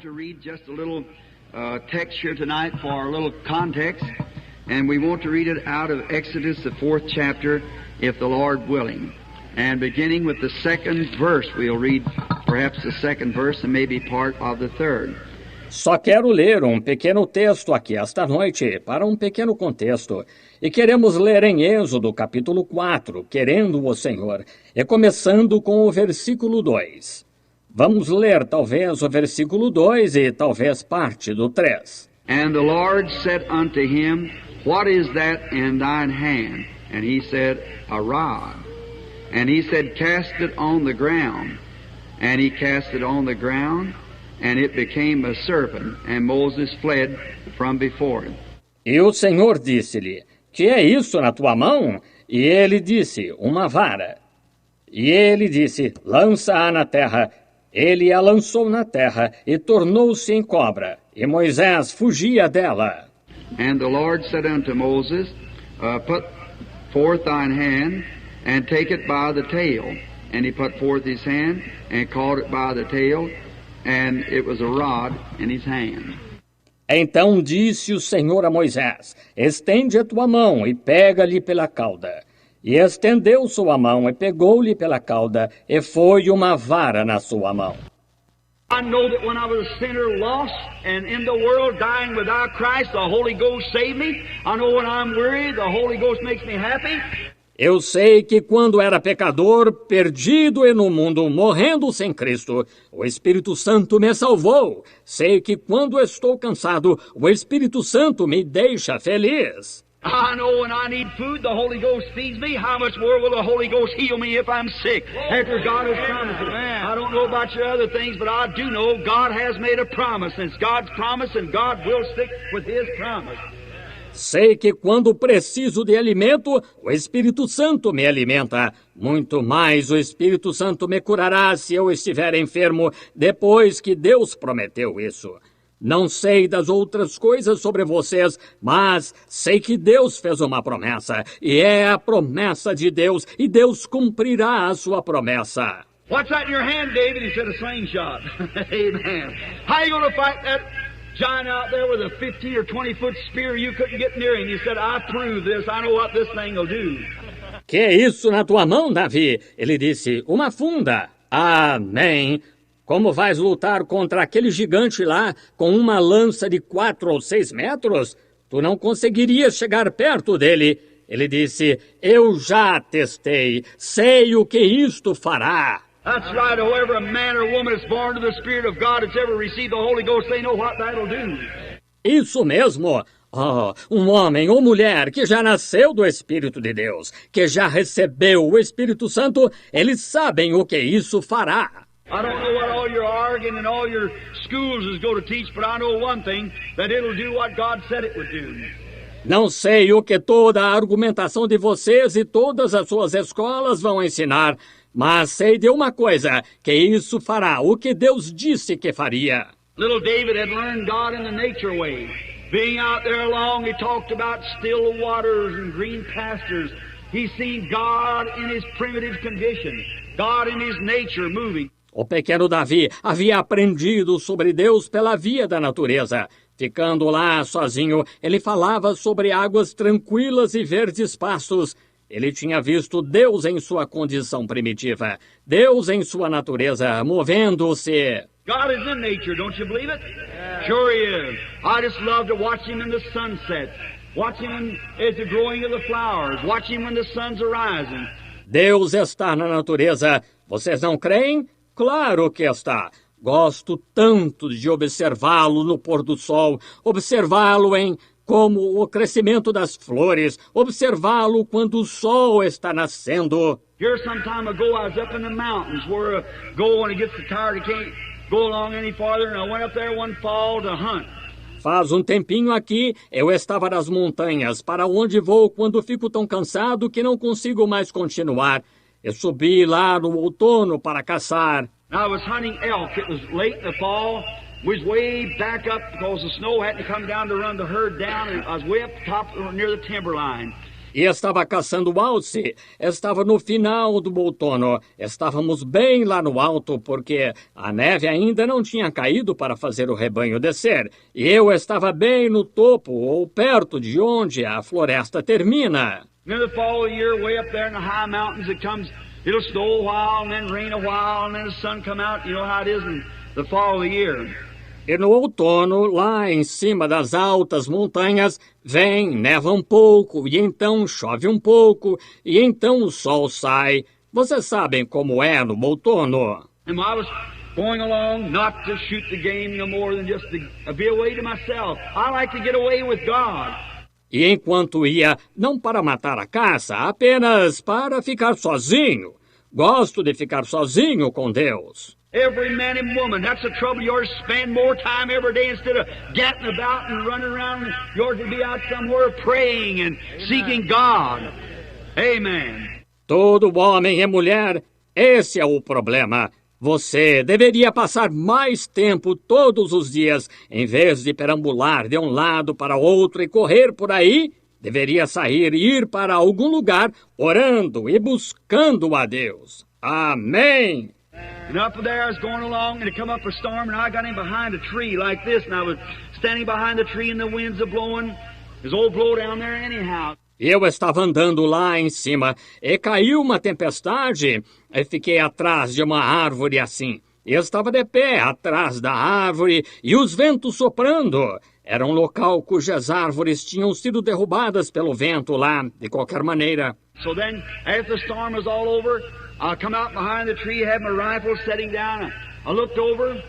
To read just a little text here tonight for our little context, and we want to read it out of Exodus, the 4th chapter, if the Lord willing. And beginning with the 2nd verse, we'll read perhaps the 2nd verse and maybe part of the 3rd. Só quero ler um pequeno texto aqui esta noite, para um pequeno contexto. E queremos ler em Êxodo, capítulo 4, querendo o Senhor, e começando com o versículo 2. Vamos ler talvez o versículo 2 e talvez parte do 3. And the Lord said unto him, What is that in thine hand? And he said, A rod. And he said, Cast it on the ground. And he cast it on the ground, and it became a serpent, and Moses fled from before it. E o Senhor disse-lhe, Que é isso na tua mão? E ele disse, Uma vara. E ele disse, Lança-a na terra. Ele a lançou na terra e tornou-se em cobra, e Moisés fugia dela. And the Lord said unto Moses, Put forth thine hand, and take it by the tail. And he put forth his hand, and caught it by the tail, and it was a rod in his hand. Então disse o Senhor a Moisés, Estende a tua mão e pega-lhe pela cauda. E estendeu sua mão e pegou-lhe pela cauda, e foi uma vara na sua mão. I know that when I was a sinner, lost, and in the world dying without Christ, the Holy Ghost saved me. I know when I'm weary, the Holy Ghost makes me happy. Eu sei que quando era pecador, perdido e no mundo, morrendo sem Cristo, o Espírito Santo me salvou. Sei que quando estou cansado, o Espírito Santo me deixa feliz. I know when I need food, the Holy Ghost feeds me. How much more will the Holy Ghost heal me if I'm sick? After God has promised it. I don't know about your other things, but I do know God has made a promise. And it's God's promise, and God will stick with His promise. Sei que quando preciso de alimento, o Espírito Santo me alimenta. Muito mais o Espírito Santo me curará se eu estiver enfermo, depois que Deus prometeu isso. Não sei das outras coisas sobre vocês, mas sei que Deus fez uma promessa, e é a promessa de Deus, e Deus cumprirá a sua promessa. What's that in your hand, David? He said, a slingshot. Amen. How are you going to fight that giant out there with a 15 or 20-foot spear you couldn't get near him? He said, I prove this. I know what this thing will do. Que é isso na tua mão, Davi? Ele disse, uma funda. Amém. Como vais lutar contra aquele gigante lá com uma lança de 4 ou 6 metros? Tu não conseguirias chegar perto dele. Ele disse, eu já testei, sei o que isto fará. That's right. However, a man or woman is born to the Spirit of God that's ever received the Holy Ghost, they know what that'll do. Isso mesmo. Oh, um homem ou mulher que já nasceu do Espírito de Deus, que já recebeu o Espírito Santo, eles sabem o que isso fará. I don't know what all your arguing and all your schools is going to teach, but I know one thing, that it'll do what God said it would do. Não sei o que toda a argumentação de vocês e todas as suas escolas vão ensinar, mas sei de uma coisa, que isso fará o que Deus disse que faria. Little David had learned God in the nature way. Being out there along, he talked about still waters and green pastures. He's seen God in his primitive condition, God in his nature moving. O pequeno Davi havia aprendido sobre Deus pela via da natureza. Ficando lá sozinho, ele falava sobre águas tranquilas e verdes pastos. Ele tinha visto Deus em sua condição primitiva, Deus em sua natureza, movendo-se. God is in nature, don't you believe it? Yeah. Sure he is. I just love to watch him in the sunset, watch him as the growing of the flowers, watch him when the sun's arising. Deus está na natureza. Vocês não creem? Claro que está. Gosto tanto de observá-lo no pôr do sol, observá-lo em como o crescimento das flores, observá-lo quando o sol está nascendo. Here some time ago I was up in the mountains where a goat when he gets tired he can't go along any farther, and I went up there one fall to hunt. Faz um tempinho aqui, eu estava nas montanhas, para onde vou quando fico tão cansado que não consigo mais continuar. Eu subi lá no outono para caçar. I was hunting elk. It was late in the fall. We was way back up because the snow hadn't come down to run the herd down, and I was way up top near the timber line. e estava caçando o alce. Estava no final do outono. Estávamos bem lá no alto porque a neve ainda não tinha caído para fazer o rebanho descer. E eu estava bem no topo ou perto de onde a floresta termina. In the fall of the year, way up there in the high mountains, it'll snow a while and then rain a while and then the sun come out. You know how it is in the fall of the year. E no outono, lá em cima das altas montanhas, neva um pouco, e então chove um pouco, e então o sol sai. Vocês sabem como é no outono. And I was going along not to shoot the game no more than just to be away to myself. I like to get away with God. E enquanto ia, não para matar a caça, apenas para ficar sozinho. Gosto de ficar sozinho com Deus. Every man and woman, that's the trouble. You're to spend more time every day instead of getting about and running around. You're to be out somewhere praying and seeking God. Amen. Todo homem e mulher, esse é o problema. Você deveria passar mais tempo todos os dias, em vez de perambular de um lado para outro e correr por aí. Deveria sair e ir para algum lugar, orando e buscando a Deus. Amém! And up there I was going along and it come up a storm and I got in behind a tree like this and I was standing behind the tree and the winds are blowing. There's old blow down there anyhow. Eu estava andando lá em cima e caiu uma tempestade e fiquei atrás de uma árvore assim. Eu estava de pé atrás da árvore e os ventos soprando. Era um local cujas árvores tinham sido derrubadas pelo vento lá, de qualquer maneira. So then, after the storm was all over, I come out behind the tree, had my rifle setting down. I looked over,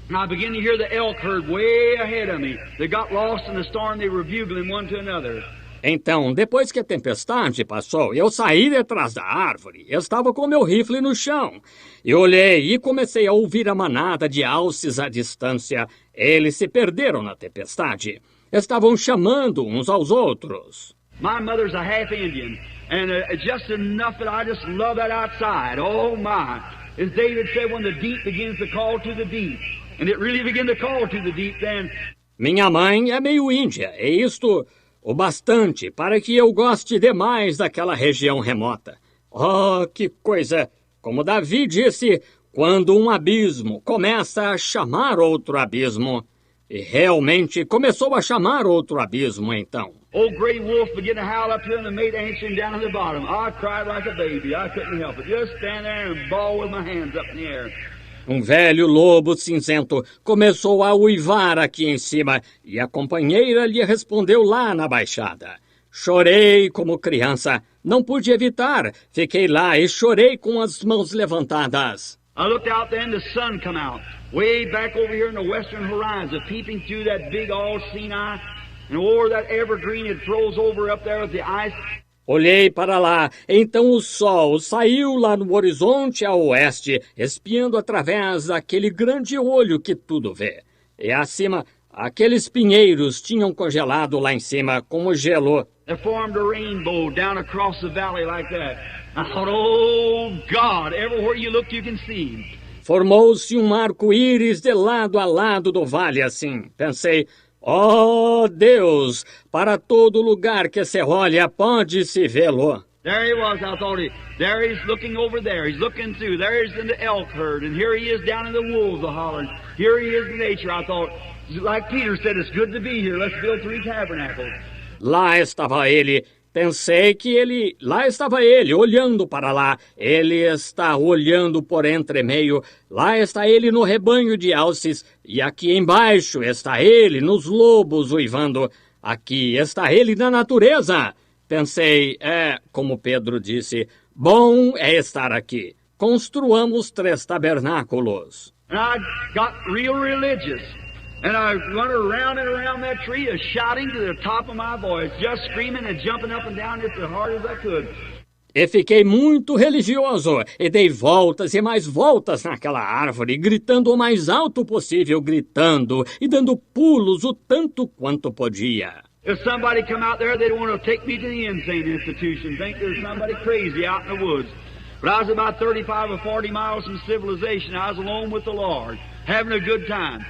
and I began to hear the elk herd way ahead of me. They got lost in the storm, they were bugling one to another. Então, depois que a tempestade passou, eu saí detrás da árvore. Eu estava com meu rifle no chão. Eu olhei e comecei a ouvir a manada de alces à distância. Eles se perderam na tempestade. Estavam chamando uns aos outros. My mother's a half Indian, and just enough that I just love that outside. Oh my! As David said, when the deep begins to call to the deep, and it really began to call to the deep then. Minha mãe é meio índia, é isto o bastante para que eu goste demais daquela região remota. Oh, que coisa! Como Davi disse, quando um abismo começa a chamar outro abismo. E realmente começou a chamar outro abismo, então. Old gray wolf began to howl up here and the mate answering down at the bottom. I cried like a baby. I couldn't help it. Just stand there and bawl with my hands up in the air. Um velho lobo cinzento começou a uivar aqui em cima e a companheira lhe respondeu lá na baixada. Chorei como criança. Não pude evitar. Fiquei lá e chorei com as mãos levantadas. I looked out then, the sun come out. Way back over here in the western horizon, peeping through that big all-seen eye. And over that evergreen, it froze over up there with the ice. Olhei para lá, então o sol saiu lá no horizonte a oeste, espiando através daquele grande olho que tudo vê. E acima, aqueles pinheiros tinham congelado lá em cima como gelo. They formed a rainbow down across the valley like that. I thought, oh God, everywhere you look you can see. Formou-se um arco-íris de lado a lado do vale assim. Pensei, oh Deus, para todo lugar que se olha pode-se vê-lo. There he was, I thought, there he's looking over there, he's looking through, there's in the elk herd, and here he is down in the wolves a-hollering. Here he is in nature, I thought, like Peter said, it's good to be here, let's build 3 tabernacles. Lá estava ele. Pensei que lá estava ele, olhando para lá. Ele está olhando por entremeio. Lá está ele no rebanho de alces. E aqui embaixo está ele nos lobos uivando. Aqui está ele na natureza. Pensei, como Pedro disse, bom é estar aqui. Construamos 3 tabernáculos. And I got real religious. And I run around and around that tree, shouting to the top of my voice, just screaming and jumping up and down just as hard as I could. E fiquei muito religioso, e dei voltas e mais voltas naquela árvore, gritando o mais alto possível, gritando e dando pulos o tanto quanto podia. If somebody come out there, they'd want to take me to the insane institution, think there's somebody crazy out in the woods. But I was about 35 or 40 miles from civilization. I was alone with the Lord, having a good time.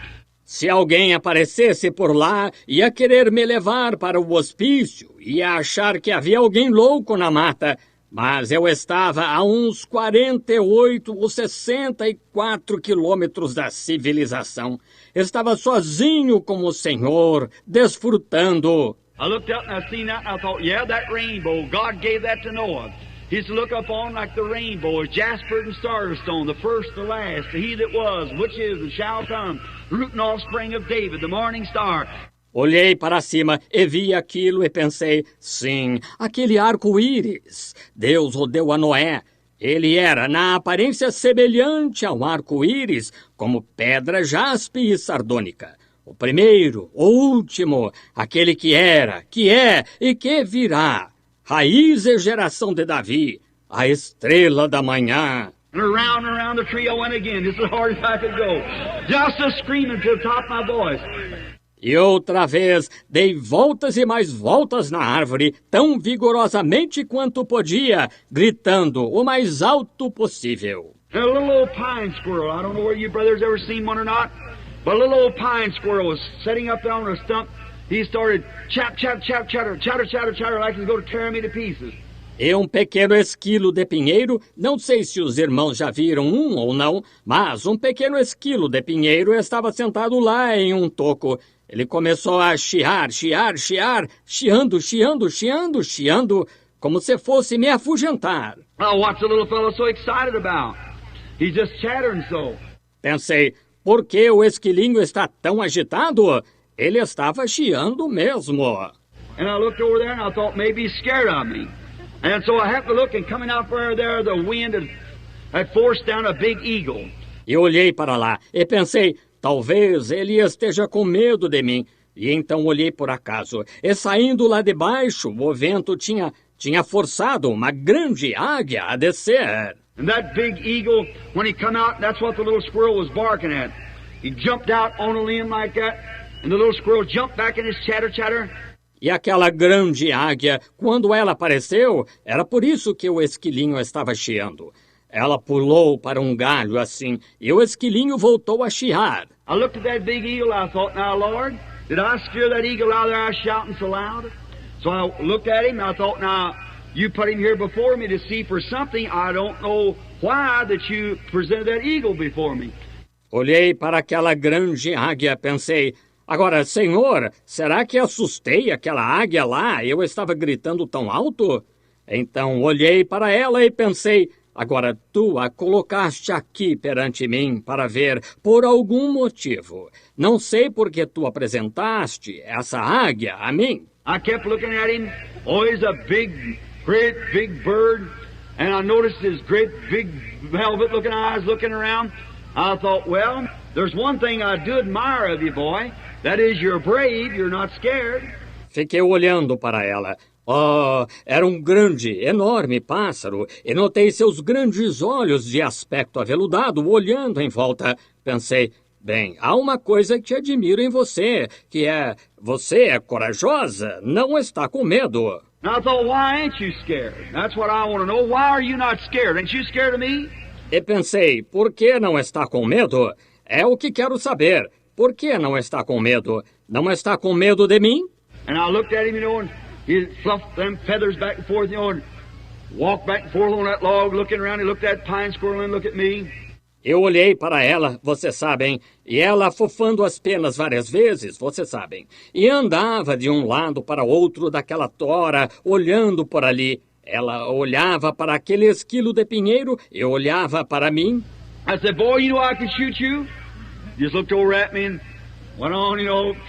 Se alguém aparecesse por lá, ia querer me levar para o hospício, ia achar que havia alguém louco na mata, mas eu estava a uns 48 ou 64 quilômetros da civilização. Estava sozinho com o Senhor, desfrutando. I looked up and I seen that and I thought, yeah, that rainbow, God gave that to Noah. He used to look upon like the rainbow, as jasper and stone, the first, the last, the he that was, which is, and shall come, root and offspring of David, the morning star. Olhei para cima e vi aquilo e pensei, sim, aquele arco-íris. Deus o deu a Noé. Ele era, na aparência, semelhante ao arco-íris, como pedra jaspe e sardônica. O primeiro, o último, aquele que era, que é e que virá. Raiz e geração de Davi, a estrela da manhã. And around the tree I went again, just as hard as I could go. Just a screaming to the top of my voice. E outra vez dei voltas e mais voltas na árvore, tão vigorosamente quanto podia, gritando o mais alto possível. And a little old pine squirrel, I don't know whether you brothers ever seen one or not, but a little old pine squirrel was sitting up there on a stump. He started chatter, like he was going to tear me to pieces. E um pequeno esquilo de pinheiro, não sei se os irmãos já viram um ou não, mas um pequeno esquilo de pinheiro estava sentado lá em um toco. Ele começou a chiar, chiando, como se fosse me afugentar. Oh, what's the little fellow so excited about? He's just chattering so. Pensei, por que o esquilinho está tão agitado? Ele estava chiando mesmo. And I looked over there and I thought maybe he's scared of me. And so I happened to look and coming out there, the wind had forced down a big eagle. E olhei para lá e pensei, talvez ele esteja com medo de mim. E então olhei por acaso. E saindo lá de baixo, o vento tinha forçado uma grande águia a descer. And that big eagle, when he come out, that's what the little squirrel was barking at. He jumped out on a limb like that, and the little squirrel jumped back in his chatter. E aquela grande águia, quando ela apareceu, era por isso que o esquilinho estava chiando. Ela pulou para um galho assim, e o esquilinho voltou a chiar. I looked at that big eagle, I thought, now Lord, did I scare that eagle out there shouting so loud? So I looked at him, and I thought, now, you put him here before me to see for something, I don't know why that you presented that eagle before me. Olhei para aquela grande águia, pensei, agora, Senhor, será que assustei aquela águia lá? Eu estava gritando tão alto? Então olhei para ela e pensei, agora tu a colocaste aqui perante mim para ver por algum motivo. Não sei por que tu apresentaste essa águia a mim. I kept looking at him. Oh, he's a great big bird. And I noticed his great big velvet-looking eyes looking around. I thought, well, there's one thing I do admire of you, boy. That is, you're brave, you're not scared. Fiquei olhando para ela. Oh, era um grande, enorme pássaro, e notei seus grandes olhos de aspecto aveludado olhando em volta. Pensei, bem, há uma coisa que admiro em você, que é, você é corajosa, não está com medo. And I thought, why ain't you scared? That's what I want to know. Why are you not scared? Ain't you scared of me? E pensei, por que não está com medo? É o que quero saber. Por que não está com medo? Não está com medo de mim? And I looked at him, and he fluffed them feathers back and forth, and walked back and forth on that log, looking around. He looked at that pine squirrel and looked at me. Eu olhei para ela, vocês sabem, e ela fofando as penas várias vezes, vocês sabem, e andava de um lado para outro daquela tora, olhando por ali. Ela olhava para aquele esquilo de pinheiro e olhava para mim. I said, boy, you know I could shoot you? He just looked over at me and went on,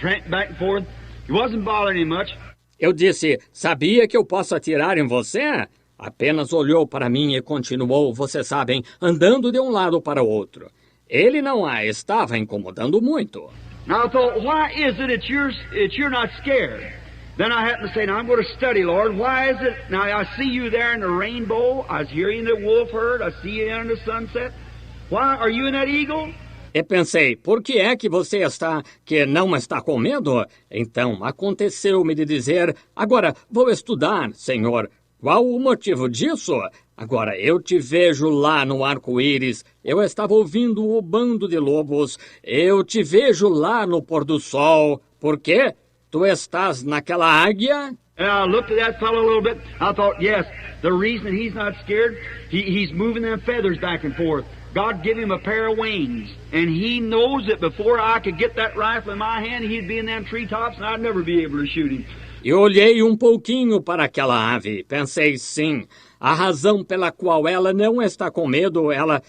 tramped back and forth. He wasn't bothering him much. Eu disse, sabia que eu posso atirar em você? Apenas olhou para mim e continuou, vocês sabem, andando de um lado para o outro. Ele não a estava incomodando muito. Now I thought, why is it that you're not scared? Then I happened to say, now I'm going to study, Lord. Why is it? Now I see you there in the rainbow. I was here in the wolf herd. I see you there in the sunset. Why are you in that eagle? E pensei, por que é que você que não está com medo? Então aconteceu-me de dizer, agora vou estudar, Senhor. Qual o motivo disso? Agora, eu te vejo lá no arco-íris, eu estava ouvindo o bando de lobos, eu te vejo lá no pôr do sol. Por quê? Tu estás naquela águia? And I looked at that fellow a little bit. I thought, yes, the reason that he's not scared, he's moving them feathers back and forth. God gave him a pair of wings, and he knows that before I could get that rifle in my hand, he'd be in them treetops, and I'd never be able to shoot him. Eu olhei um pouquinho para aquela ave. Pensei, sim, a razão pela qual ela não está com medo, ela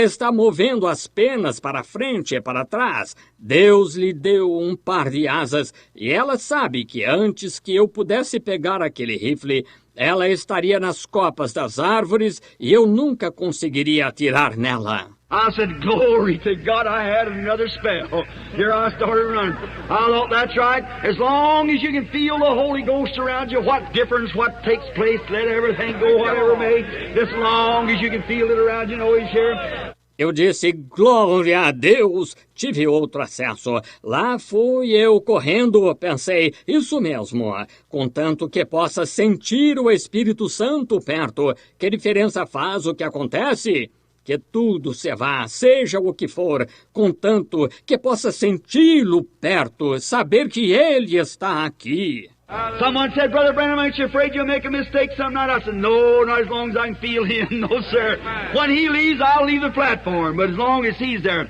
está movendo as penas para frente e para trás. Deus lhe deu um par de asas e ela sabe que antes que eu pudesse pegar aquele rifle, ela estaria nas copas das árvores e eu nunca conseguiria atirar nela. I said, glory to God, I had another spell. Here I started running. I thought, that's right. As long as you can feel the Holy Ghost around you, what difference, what takes place, let everything go, whatever may. As long as you can feel it around you, know He's here. Eu disse, glória a Deus, tive outro acesso. Lá fui eu correndo, pensei, isso mesmo, contanto que possa sentir o Espírito Santo perto. Que diferença faz o que acontece? Que tudo se vá, seja o que for, contanto que possa senti-lo perto, saber que ele está aqui. Someone said, Brother Branham, aren't you afraid you'll make a mistake some night? I said, no, not as long as I can feel him. No, sir. When he leaves, I'll leave the platform, but as long as he's there.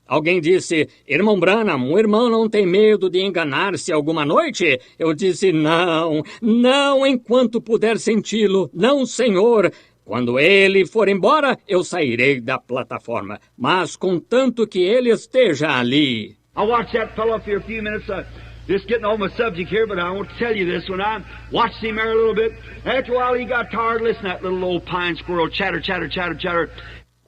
Alguém disse, irmão Branham, o irmão não tem medo de enganar-se alguma noite? Eu disse, não, enquanto puder senti-lo, não, senhor. Quando ele for embora, eu sairei da plataforma, mas contanto que ele esteja ali. I watched that fellow for a few minutes, just getting off my subject here, but I want to tell you this. When I watched him there a little bit, after a while he got tired listening to that little old pine squirrel chatter, chatter, chatter, chatter.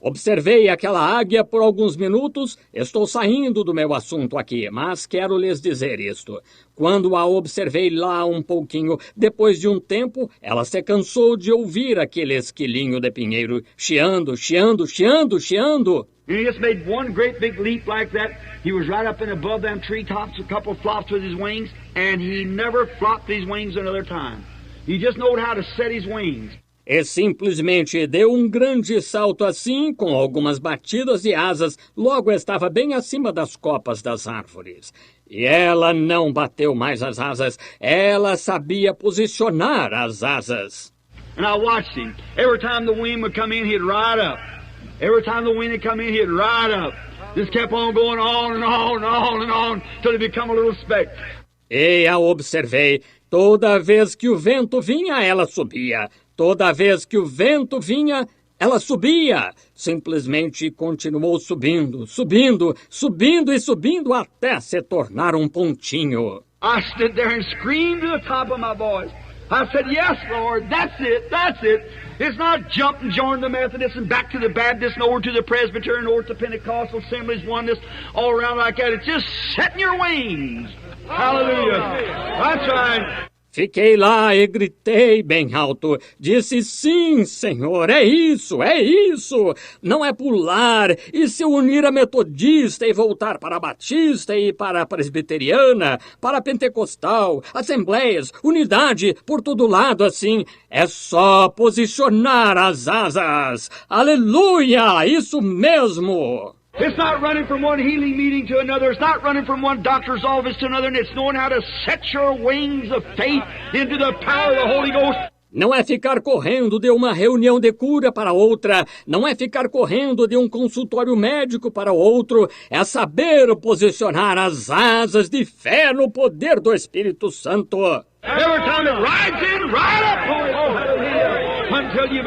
Observei aquela águia por alguns minutos. Estou saindo do meu assunto aqui, mas quero lhes dizer isto. Quando a observei lá um pouquinho, depois de um tempo, ela se cansou de ouvir aquele esquilinho de pinheiro chiando, chiando, chiando, chiando. And he just made one great big leap like that. He was right up and above them treetops, a couple of flops with his wings, and he never flopped his wings another time. He just knowed how to set his wings. E simplesmente deu um grande salto assim, com algumas batidas de asas, logo estava bem acima das copas das árvores. E ela não bateu mais as asas, ela sabia posicionar as asas. And I watched him. Every time the wind would come in, he'd ride up. Every time the wind would come in, he'd ride up. Just kept on going on and on and on and on, till he became a little speck. E a observei. Toda vez que o vento vinha, ela subia. Toda vez que o vento vinha, ela subia. Simplesmente continuou subindo, subindo, subindo e subindo até se tornar um pontinho. I stood there and screamed to the top of my voice. I said, yes, Lord, that's it, that's it. It's not jump and join the Methodist and back to the Baptist and over to the Presbyterian, over to the Pentecostal Assemblies, oneness, all around like that. It's just setting your wings. Hallelujah. That's right. Fiquei lá e gritei bem alto. Disse, sim, Senhor, é isso. Não é pular e se unir a metodista e voltar para a batista e para a presbiteriana, para a pentecostal, assembleias, unidade, por todo lado assim. É só posicionar as asas. Aleluia, isso mesmo. It's not running from one healing meeting to another. It's not running from one doctor's office to another. And it's knowing how to set your wings of faith into the power of the Holy Ghost. Não é ficar correndo de uma reunião de cura para outra. Não é ficar correndo de um consultório médico para outro. É saber posicionar as asas de fé no poder do Espírito Santo. Every time it rides in, ride up. Oh, hallelujah. Until you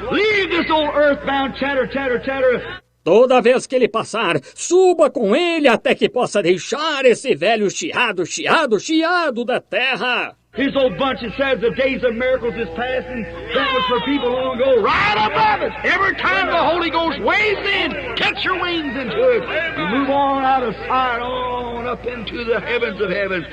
leave this old earthbound chatter, chatter, chatter. Toda vez que ele passar, suba com ele até que possa deixar esse velho chiado, chiado, chiado da terra. His old bunch that says the days of miracles is passing, that was for people long ago. Right above it. Every time the Holy Ghost weighs in, catch your wings into it. You move on out of sight, on up into the heavens of heavens.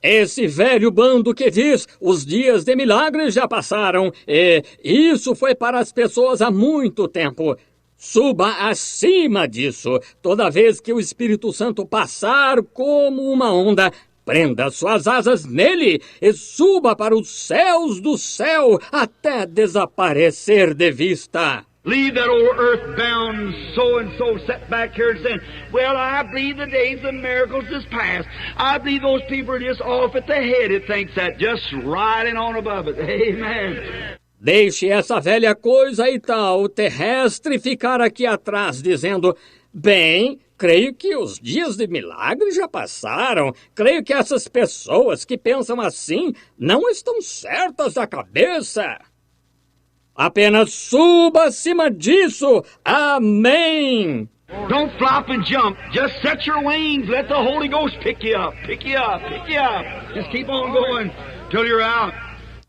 Esse velho bando que diz, os dias de milagres já passaram, e isso foi para as pessoas há muito tempo. Suba acima disso. Toda vez que o Espírito Santo passar como uma onda, prenda suas asas nele e suba para os céus do céu até desaparecer de vista. Leave that old earthbound so-and-so set back here and saying, well, I believe the days of miracles is past. I believe those people are just off at the head. It thinks that, just riding on above it. Amen. Deixe essa velha coisa e tal terrestre ficar aqui atrás, dizendo, bem, creio que os dias de milagre já passaram. Creio que essas pessoas que pensam assim não estão certas da cabeça. Apenas suba acima disso. Amém. Don't flop and jump. Just set your wings. Let the Holy Ghost pick you up. Pick you up. Pick you up. Just keep on going till you're out.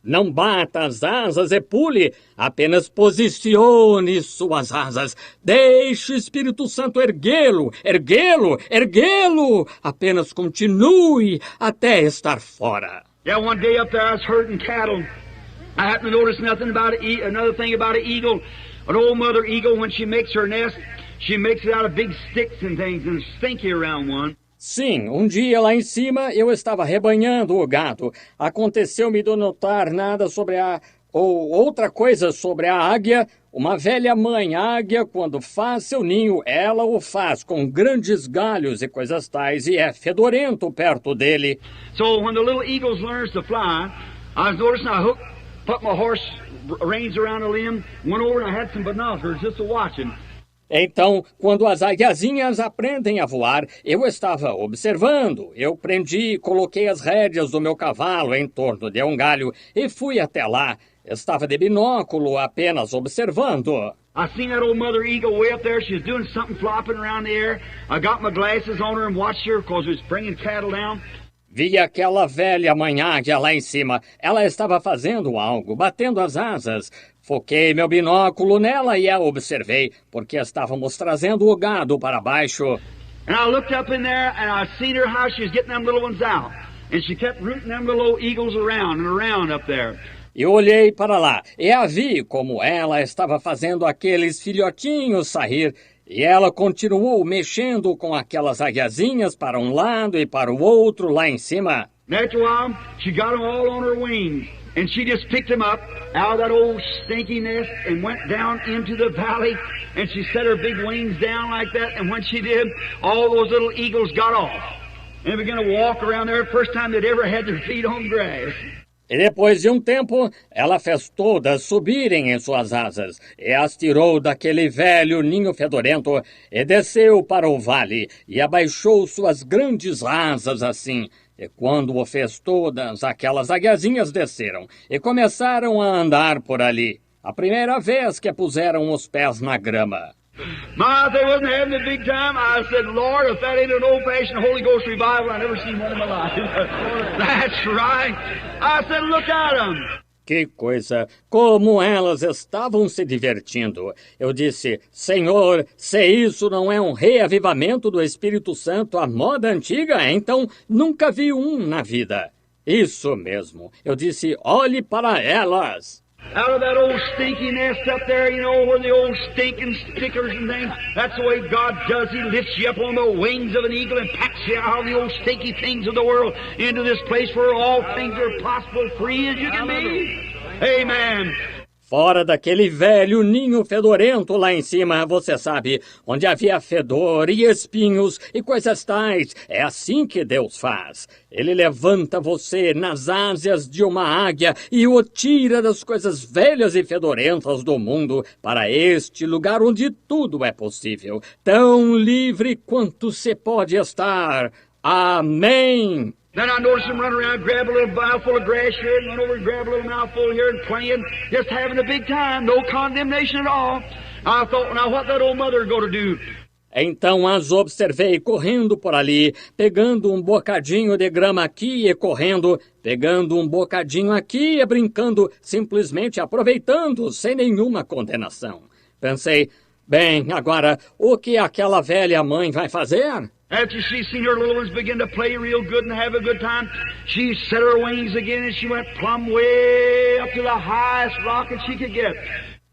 Não bata as asas e pule. Apenas posicione suas asas. Deixe o Espírito Santo erguê-lo. Erguê-lo. Erguê-lo. Apenas continue até estar fora. Yeah, one day up there I was herding cattle. I happened to notice another thing about an eagle. An old mother eagle, when she makes her nest, she makes it out of big sticks and things and stinky around one. Sim, um dia lá em cima eu estava rebanhando o gado. Aconteceu-me de notar nada sobre ou outra coisa sobre a águia. Uma velha mãe águia, quando faz seu ninho, ela o faz com grandes galhos e coisas tais, e é fedorento perto dele. So when the little eagles learns to fly, I was noticing put my horse reins around a limb, went over and I had some binoculars just to watching. Então, quando as águiazinhas aprendem a voar, eu estava observando. Eu prendi e coloquei as rédeas do meu cavalo em torno de um galho e fui até lá. Estava de binóculo apenas observando. I seen that old mother eagle way up there. She was doing something flopping around the air. I got my glasses on her and watched her because we was bringing cattle down. Vi aquela velha mãe águia lá em cima. Ela estava fazendo algo, batendo as asas. Foquei meu binóculo nela e a observei, porque estávamos trazendo o gado para baixo. And I looked up in there and I seen her how she was getting them little ones out. And she kept rooting them little eagles around and around up there. E olhei para lá e a vi como ela estava fazendo aqueles filhotinhos sair. E ela continuou mexendo com aquelas águiazinhas para um lado e para o outro lá em cima. And after a while, she got them all on her wings. And she just picked them up out of that old stinky nest and went down into the valley. And she set her big wings down like that. And when she did, all those little eagles got off. And began to walk around there. First time they'd ever had their feet on grass. E depois de um tempo, ela fez todas subirem em suas asas, e as tirou daquele velho ninho fedorento, e desceu para o vale, e abaixou suas grandes asas assim. E quando o fez todas, aquelas águiazinhas desceram, e começaram a andar por ali, a primeira vez que puseram os pés na grama. My, they wasn't having a big time. I said, Lord, if that ain't an old-fashioned Holy Ghost revival, I never seen one in my life. That's right. I said, look at them. Que coisa! Como elas estavam se divertindo! Eu disse, Senhor, se isso não é um reavivamento do Espírito Santo à moda antiga, então nunca vi um na vida. Isso mesmo. Eu disse, olhe para elas. Out of that old stinky nest up there, you know, where the old stinking stickers and things, that's the way God does. He lifts you up on the wings of an eagle and packs you out of the old stinky things of the world into this place where all things are possible, free as you can be. Amen. Fora daquele velho ninho fedorento lá em cima, você sabe, onde havia fedor e espinhos e coisas tais. É assim que Deus faz. Ele levanta você nas asas de uma águia e o tira das coisas velhas e fedorentas do mundo para este lugar onde tudo é possível. Tão livre quanto se pode estar. Amém! Then I noticed him run around, grab a little mouthful of grass here, and run over and grab a little mouthful here and playing, just having a big time, no condemnation at all. I thought, now what that old mother going to do? Então as observei correndo por ali, pegando um bocadinho de grama aqui e correndo, pegando um bocadinho aqui e brincando, simplesmente aproveitando, sem nenhuma condenação. Pensei, bem, agora, o que aquela velha mãe vai fazer? After she seen her little ones begin to play real good and have a good time, she set her wings again and she went plumb way up to the highest rocket she could get.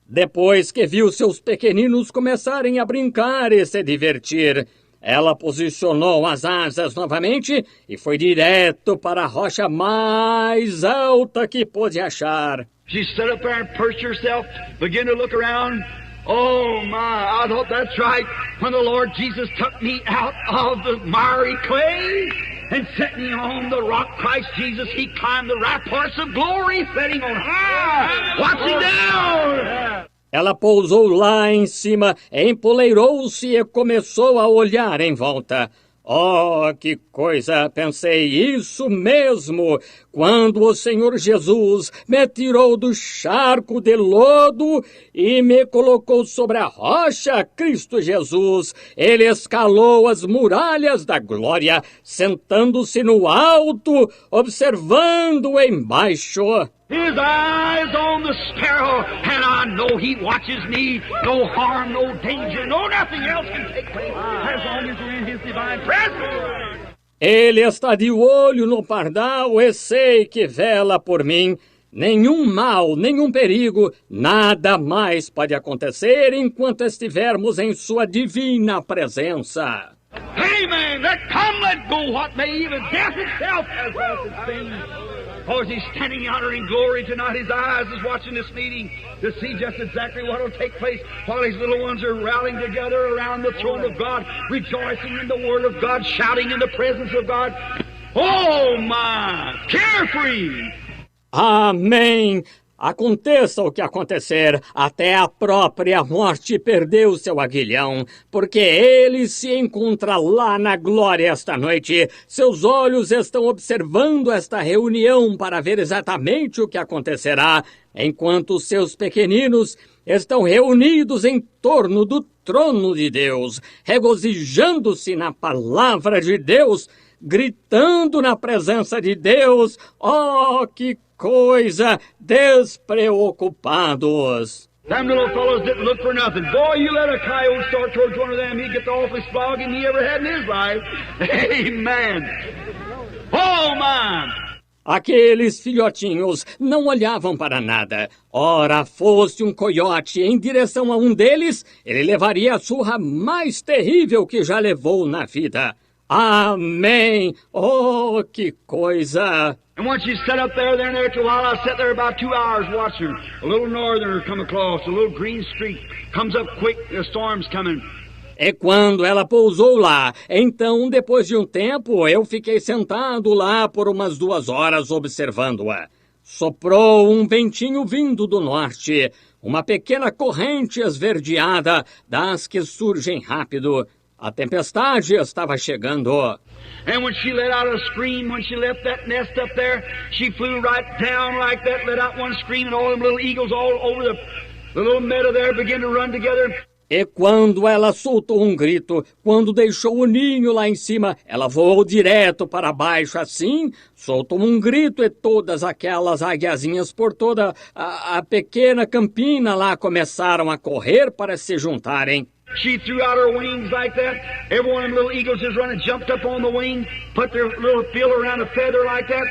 Depois que viu seus pequeninos começarem a brincar e se divertir, ela posicionou as asas novamente e foi direto para a rocha mais alta que pôde achar. She stood up there and perched herself, began to look around. Oh my, I thought that's right. When the Lord Jesus took me out of the miry clay and set me on the rock Christ Jesus, He climbed the ramparts of glory, setting on high, watching down. Ela pousou lá em cima, empoleirou-se e começou a olhar em volta. Oh, que coisa! Pensei, isso mesmo! Quando o Senhor Jesus me tirou do charco de lodo e me colocou sobre a rocha, Cristo Jesus, Ele escalou as muralhas da glória, sentando-se no alto, observando embaixo. His eyes on the sparrow, and I know He watches me. No harm, no danger, no nothing else can take place as long as we're in His divine presence. Ele está de olho no pardal e sei que vela por mim. Nenhum mal, nenhum perigo, nada mais pode acontecer enquanto estivermos em sua divina presença. Amen. Let come, let go, what may even death itself has lost its sting. Oh, as He's standing yonder in glory tonight, His eyes is watching this meeting to see just exactly what will take place while His little ones are rallying together around the throne of God, rejoicing in the Word of God, shouting in the presence of God. Oh, my! Carefree! Amém! Aconteça o que acontecer, até a própria morte perdeu seu aguilhão, porque ele se encontra lá na glória esta noite. Seus olhos estão observando esta reunião para ver exatamente o que acontecerá, enquanto seus pequeninos estão reunidos em torno do trono de Deus, regozijando-se na palavra de Deus, gritando na presença de Deus. Oh, que coisa! Despreocupados. Them little fellows didn't look for nothing. Boy, you let a coyote start towards one of them, he'd get the awfulest flogging he ever had in his life. Amen. Oh, man! Aqueles filhotinhos não olhavam para nada. Ora, fosse um coiote em direção a um deles, ele levaria a surra mais terrível que já levou na vida. Amém! Oh, que coisa! And once she sat up there after a while, I sat there about 2 hours watching her. A little northerner come across, a little green streak. Comes up quick, the storm's coming. E quando ela pousou lá, então, depois de um tempo, eu fiquei sentado lá por umas 2 horas observando-a. Soprou um ventinho vindo do norte, uma pequena corrente esverdeada, das que surgem rápido. A tempestade estava chegando. And when she let out a scream, when she left that nest up there, she flew right down like that, let out one scream, and all them little eagles all over the little meadow there began to run together. E quando ela soltou um grito, quando deixou o ninho lá em cima, ela voou direto para baixo assim, soltou um grito e todas aquelas águiazinhas por toda a pequena campina lá começaram a correr para se juntarem. She threw out her wings like that. Every one of them little eagles just running, jumped up on the wing, put their little bill around a feather like that.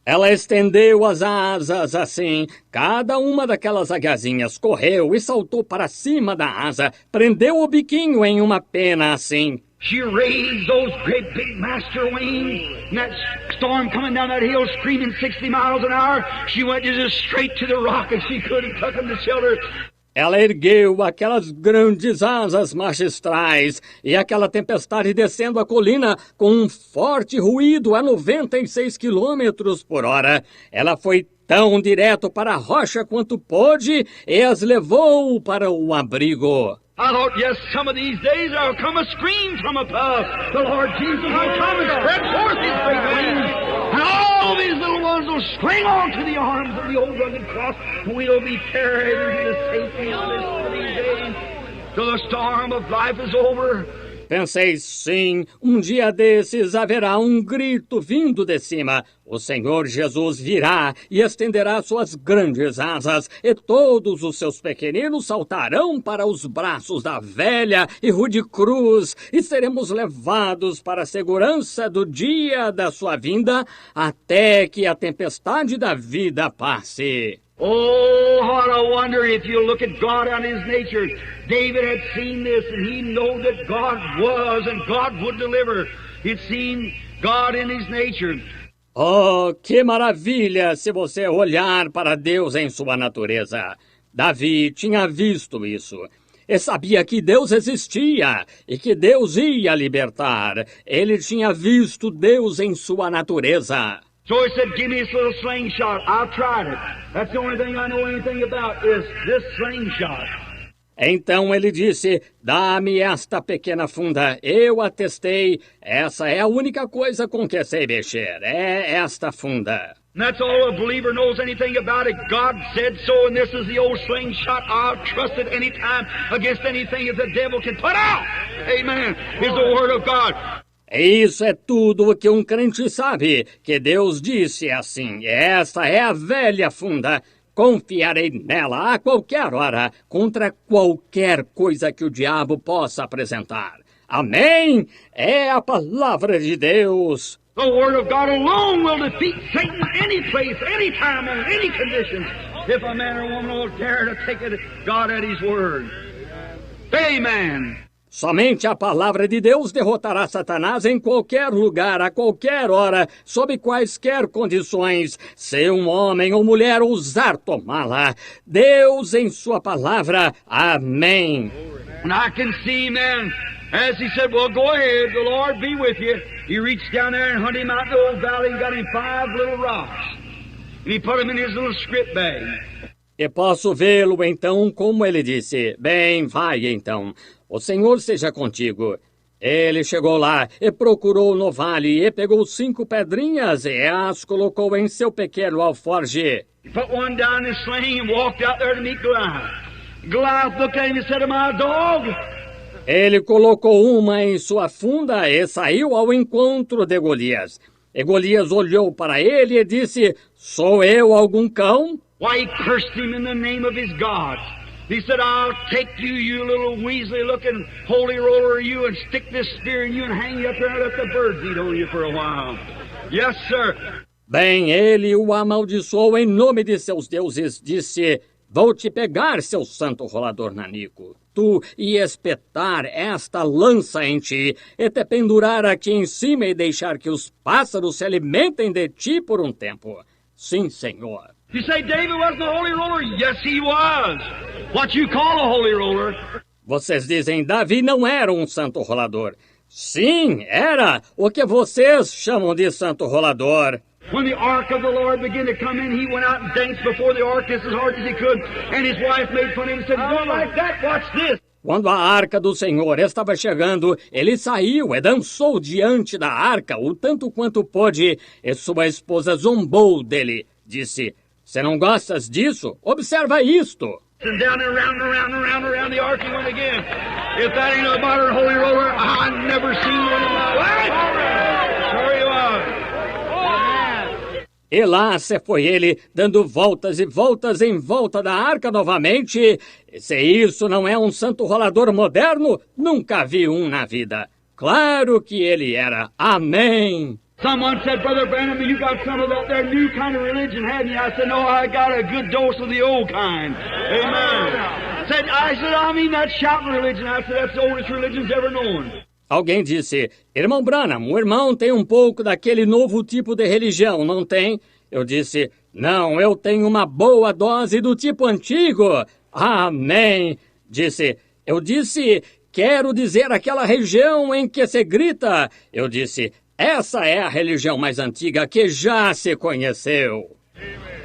Ela estendeu as asas assim. Cada uma daquelas águiazinhas correu e saltou para cima da asa, prendeu o biquinho em uma pena assim. She raised those great big master wings, and that storm coming down that hill screaming 60 miles an hour, she went just straight to the rock and she couldn't tuck them to shelter. Ela ergueu aquelas grandes asas magistrais e aquela tempestade descendo a colina com um forte ruído a 96 quilômetros por hora. Ela foi tão direto para a rocha quanto pôde e as levou para o abrigo. I thought, yes, some of these days there will come a scream from above. The Lord Jesus will come and spread forth His great wings, and all these little ones will spring onto the arms of the old rugged cross, and we'll be carried into the safety of this these days till the storm of life is over. Pensei, sim, um dia desses haverá um grito vindo de cima. O Senhor Jesus virá e estenderá suas grandes asas, e todos os seus pequeninos saltarão para os braços da velha e rude cruz, e seremos levados para a segurança do dia da sua vinda, até que a tempestade da vida passe. Oh, what a wonder if you look at God and His nature. David had seen this and he knew that God was and God would deliver. He'd seen God in His nature. Oh, que maravilha se você olhar para Deus em sua natureza. Davi tinha visto isso. E sabia que Deus existia e que Deus ia libertar. Ele tinha visto Deus em sua natureza. So he said, give me this little slingshot. I've tried it. That's the only thing I know anything about is this slingshot. Então ele disse, dá-me esta pequena funda. Eu a testei. Essa é a única coisa com que sei mexer. É esta funda. And that's all a believer knows anything about it. God said so, and this is the old slingshot. I'll trust it any time against anything that the devil can put out. Amen. Is the word of God. Isso é tudo o que um crente sabe, que Deus disse assim. Esta é a velha funda. Confiarei nela a qualquer hora, contra qualquer coisa que o diabo possa apresentar. Amém? É a palavra de Deus. The Word of God alone will defeat Satan any place, any time, on any conditions, if a man or woman will dare to take God at His Word. Amen. Somente a palavra de Deus derrotará Satanás em qualquer lugar, a qualquer hora, sob quaisquer condições, se um homem ou mulher ousar tomá-la. Deus em sua palavra. Amém. And I can see, man, as he said, well, go ahead, the Lord be with you. He reached down there and hunted him out in the old valley and got him 5 little rocks. And he put them in his little script bag. E posso vê-lo então, como ele disse. Bem, vai então. O Senhor seja contigo. Ele chegou lá e procurou no vale e pegou 5 pedrinhas e as colocou em seu pequeno alforje. He put one down in his sling and walked out there to meet Goliath. Goliath looked at him and said, "Am I a dog?" Ele colocou uma em sua funda e saiu ao encontro de Golias. E Golias olhou para ele e disse, sou eu algum cão? Why, he cursed him in the name of his God. He said, I'll take you, you little weaselly-looking holy roller, you, and stick this spear in you and hang you up there and let the birds eat on you for a while. Yes, sir. Bem, ele o amaldiçoou em nome de seus deuses, disse, vou te pegar, seu santo rolador nanico, tu, e espetar esta lança em ti, e te pendurar aqui em cima e deixar que os pássaros se alimentem de ti por um tempo. Sim, Senhor. You say David wasn't a holy roller? Yes, he was. What you call a holy roller? Vocês dizem, Davi não era um santo rolador. Sim, era o que vocês chamam de santo rolador. When the ark of the Lord began to come in, he went out and danced before the ark just as hard as he could, and his wife made fun of him and said, "Don't like that, watch this." Quando a arca do Senhor estava chegando, ele saiu e dançou diante da arca o tanto quanto pôde, e sua esposa zombou dele. Disse, você não gostas disso? Observa isto. And down and around the ark he went again. If that ain't a modern holy roller, I never seen one in my life. Sure he was. E lá se foi ele, dando voltas e voltas em volta da arca novamente. E se isso não é um santo rolador moderno, nunca vi um na vida. Claro que ele era. Amém. Someone said, Brother Branham, you got some of that there new kind of religion, haven't you? I said, no, I got a good dose of the old kind. Amen. I mean that shouting religion. I said, that's the oldest religion's ever known. Alguém disse, irmão Branham, o irmão tem um pouco daquele novo tipo de religião, não tem? Eu disse, não, eu tenho uma boa dose do tipo antigo. Amém. Eu disse, quero dizer aquela região em que se grita. Eu disse, essa é a religião mais antiga que já se conheceu.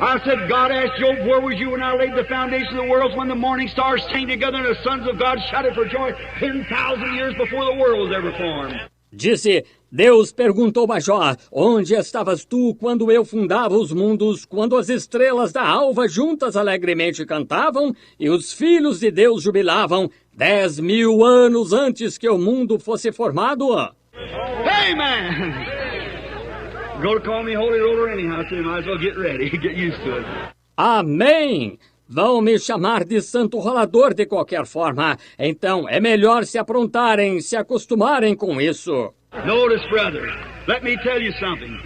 I said, God asked Job, where was you when I laid the foundation of the world, when the morning stars sang together and the sons of God shouted for joy 10,000 years before the world was ever formed? Disse, Deus perguntou a Jó, onde estavas tu quando eu fundava os mundos, quando as estrelas da alva juntas alegremente cantavam e os filhos de Deus jubilavam 10.000 anos antes que o mundo fosse formado? Amen! Go to call me holy roller anyhow, so you might as well get ready, get used to it. Amém! Vão me chamar de santo rolador de qualquer forma, então é melhor se aprontarem, se acostumarem com isso. Notice, brother, let me tell you something.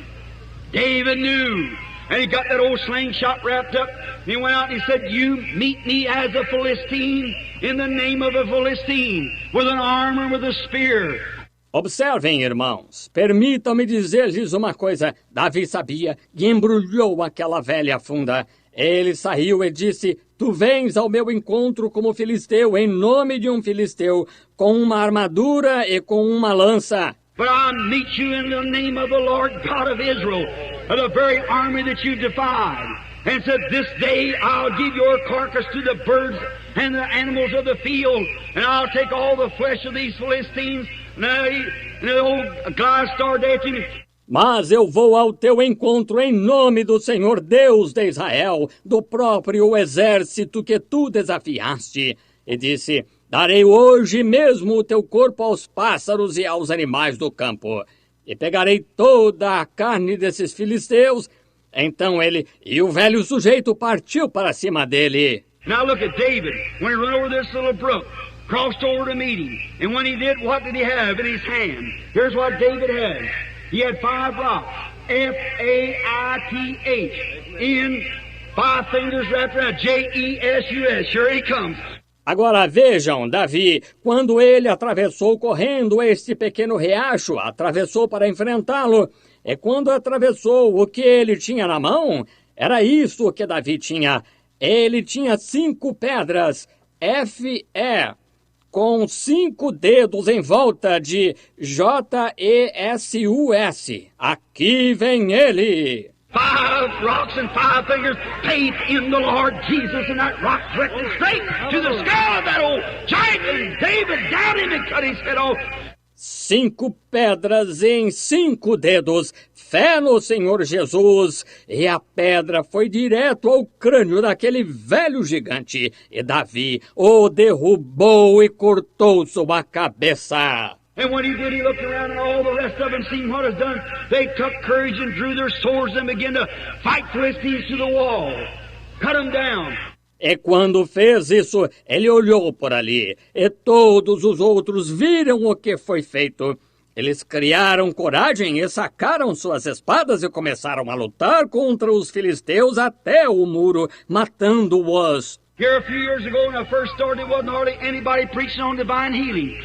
David knew And he got that old slingshot wrapped up. He went out and he said, you meet me as a Philistine in the name of a Philistine, with an armor, with a spear. Observem, irmãos, permitam-me dizer-lhes uma coisa. Davi sabia e embrulhou aquela velha funda. Ele saiu e disse, tu vens ao meu encontro como filisteu, em nome de um filisteu, com uma armadura e com uma lança. But I meet you in the name of the Lord God of Israel, of the very army that you defied. And said, this day I'll give your carcass to the birds and the animals of the field, and I'll take all the flesh of these Philistines, and the old Goliath started dancing. Mas eu vou ao teu encontro em nome do Senhor Deus de Israel, do próprio exército que tu desafiaste. E disse, darei hoje mesmo o teu corpo aos pássaros e aos animais do campo. E pegarei toda a carne desses filisteus. Então ele e o velho sujeito partiu para cima dele. Now look at David, when he ran over this little brook, crossed over to meet him. And when he did, what did he have in his hand? Here's what David had. He had 5 rocks, F-A-I-T-H, in 5 fingers wrapped around, J-E-S-U-S. Here he comes. Agora vejam, Davi, quando ele atravessou correndo este pequeno riacho, atravessou para enfrentá-lo, e quando atravessou o que ele tinha na mão, era isso que Davi tinha. Ele tinha 5 pedras, F-E, com 5 dedos em volta de J-E-S-U-S. Aqui vem ele. 5 rocks and 5 fingers, faith in the Lord Jesus, and that rock directed straight to the skull of that old giant, and David down him and cut his head off. 5 pedras em 5 dedos, fé no Senhor Jesus, e a pedra foi direto ao crânio daquele velho gigante, e Davi o derrubou e cortou sua cabeça. And when he did, he looked around and all the rest of them, seeing what was done, they took courage and drew their swords and began to fight Philistines to the wall, cut them down. E quando fez isso, ele olhou por ali, e todos os outros viram o que foi feito. Eles criaram coragem e sacaram suas espadas e começaram a lutar contra os filisteus até o muro, matando-os. Here a few years ago, when I first started, there wasn't hardly anybody preaching on divine healing.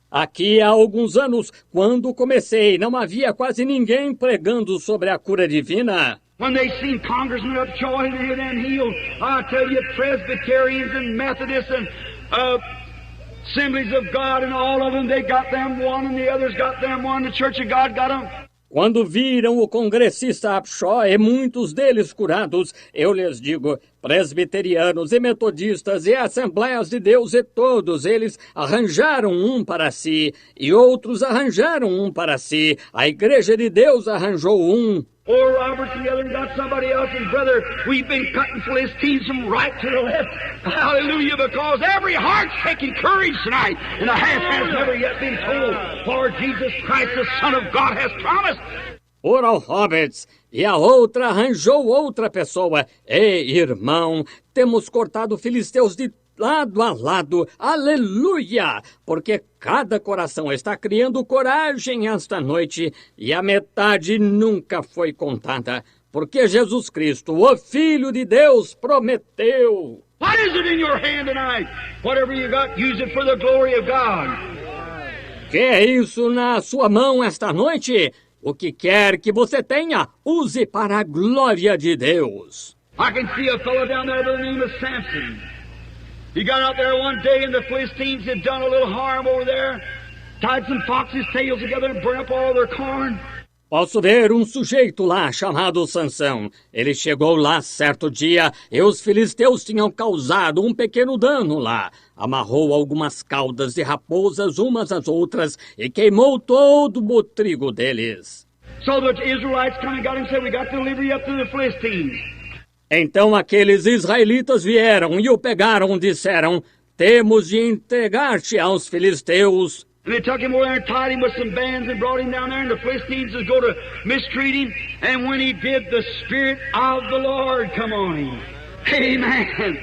Aqui há alguns anos, quando comecei, não havia quase ninguém pregando sobre a cura divina. When they seen congressmen up joy and hear them healed, I tell you, Presbyterians and Methodists and Assemblies of God and all of them, they got them one and the others got them one. The Church of God got them. Quando viram o congressista Upshaw e muitos deles curados, eu lhes digo, presbiterianos e metodistas e Assembleias de Deus e todos eles arranjaram um para si e outros arranjaram um para si. A Igreja de Deus arranjou um. Or Robert's the other and got somebody else, and brother, we've been cutting Philistines from right to the left. Hallelujah, because every heart's taking courage tonight, and the half has never yet been told, for Jesus Christ, the Son of God, has promised. Oral Roberts, e a outra arranjou outra pessoa. Ei, irmão, temos cortado filisteus de lado a lado, aleluia, porque cada coração está criando coragem esta noite e a metade nunca foi contada, porque Jesus Cristo, o Filho de Deus, prometeu. What is it in your hand tonight? Whatever you got, use it for the glory of God. Que é isso na sua mão esta noite? O que quer que você tenha, use para a glória de Deus. I can see a fellow down there by the name of Samson. He got out there one day and the Philistines had done a little harm over there, tied some foxes' tails together and burned up all their corn. Posso ver um sujeito lá chamado Sansão. Ele chegou lá certo dia e os filisteus tinham causado um pequeno dano lá. Amarrou algumas caudas de raposas umas às outras e queimou todo o trigo deles. So the Israelites come and got him and said, we got to deliver you up to the Philistines. Então aqueles israelitas vieram e o pegaram e disseram, temos de entregar-te aos filisteus. And they took him over there and tied him with some bands and brought him down there, and the Philistines was going to mistreat him. And when he did, the Spirit of the Lord come on him. Amen.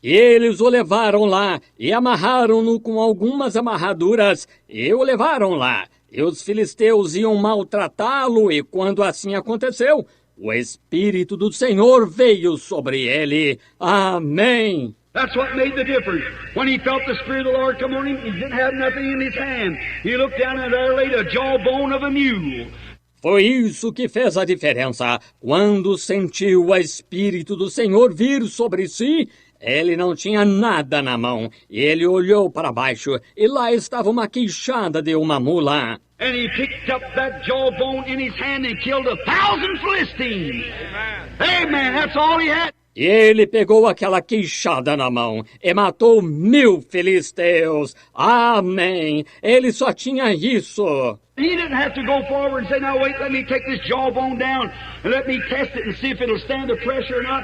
E eles o levaram lá e amarraram-no com algumas amarraduras e o levaram lá. E os filisteus iam maltratá-lo e quando assim aconteceu, o Espírito do Senhor veio sobre ele. Amém. That's what made the difference. When he felt the Spirit of the Lord come on him, he didn't have nothing in his hand. He looked down and there laid a jawbone of a mule. Foi isso que fez a diferença. Quando sentiu o Espírito do Senhor vir sobre si, ele não tinha nada na mão. Ele olhou para baixo e lá estava uma queixada de uma mula. And he picked up that jawbone in his hand and killed 1,000 Philistines. Amen. That's all he had. E ele pegou aquela queixada na mão e matou 1.000 filisteus. Amém. Ele só tinha isso. He didn't have to go forward and say, now wait, let me take this jawbone down and let me test it and see if it'll stand the pressure or not.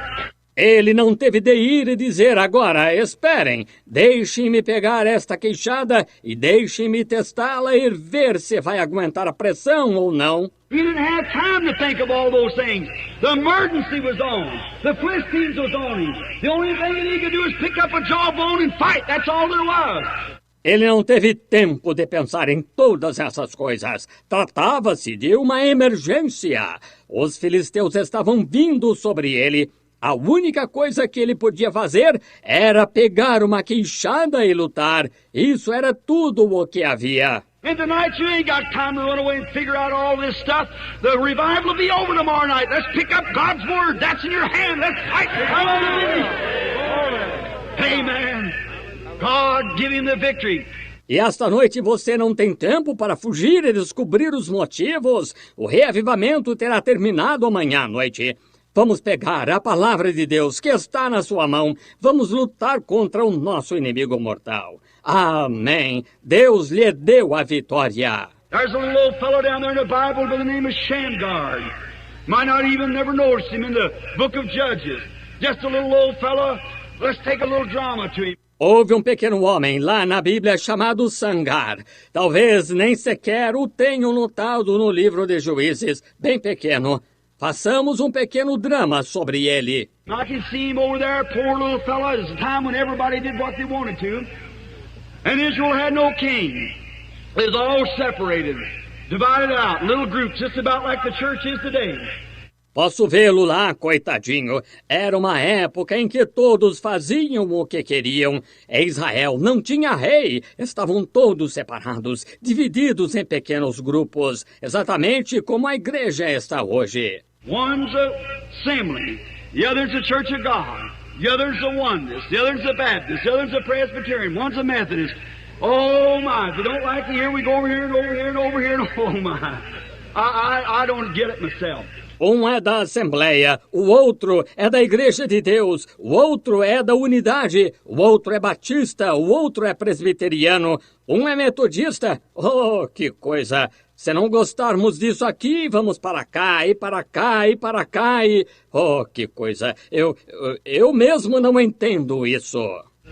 Ele não teve de ir e dizer, agora, esperem, deixem-me pegar esta queixada e deixem-me testá-la e ver se vai aguentar a pressão ou não. He didn't have time to think of all those things. The emergency was on. The Philistines was on him. The only thing that he could do is pick up a jawbone and fight. That's all there was. Ele não teve tempo de pensar em todas essas coisas. Tratava-se de uma emergência. Os filisteus estavam vindo sobre ele. A única coisa que ele podia fazer era pegar uma queixada e lutar. Isso era tudo o que havia. And tonight you ain't got time to run away and figure out all this stuff. The revival will be over tomorrow night. Let's pick up God's Word. That's in your hand. Let's fight. Hallelujah. Amen. God give him the victory. E esta noite você não tem tempo para fugir e descobrir os motivos. O reavivamento terá terminado amanhã à noite. Vamos pegar a palavra de Deus que está na sua mão. Vamos lutar contra o nosso inimigo mortal. Amém. Deus lhe deu a vitória. There's a little old fellow down there in the Bible by the name of Shamgar. Might not even never notice him in the book of Judges. Just a little old fellow. Let's take a little drama to him. Houve um pequeno homem lá na Bíblia chamado Sangar. Talvez nem sequer o tenham notado no livro de Juízes. Bem pequeno. Façamos um pequeno drama sobre ele. I can see him over there, poor little fellow. It was a time when everybody did what they wanted to. And Israel had no king. It was all separated, divided out, little groups, just about like the church is today. Posso vê-lo lá, coitadinho. Era uma época em que todos faziam o que queriam. Israel não tinha rei. Estavam todos separados, divididos em pequenos grupos, exatamente como a igreja está hoje. One's a assembly, the other's a Church of God, the other's a Oneness, the other's a Baptist, the other's a Presbyterian, one's a Methodist. Oh my, if you don't like it here, we go over here and over here and over here and oh my. I don't get it myself. Um é da Assembleia, o outro é da Igreja de Deus, o outro é da Unidade, o outro é batista, o outro é presbiteriano, um é metodista. Oh, que coisa! Se não gostarmos disso aqui, vamos para cá e para cá e para cá e... Oh, que coisa! Eu mesmo não entendo isso.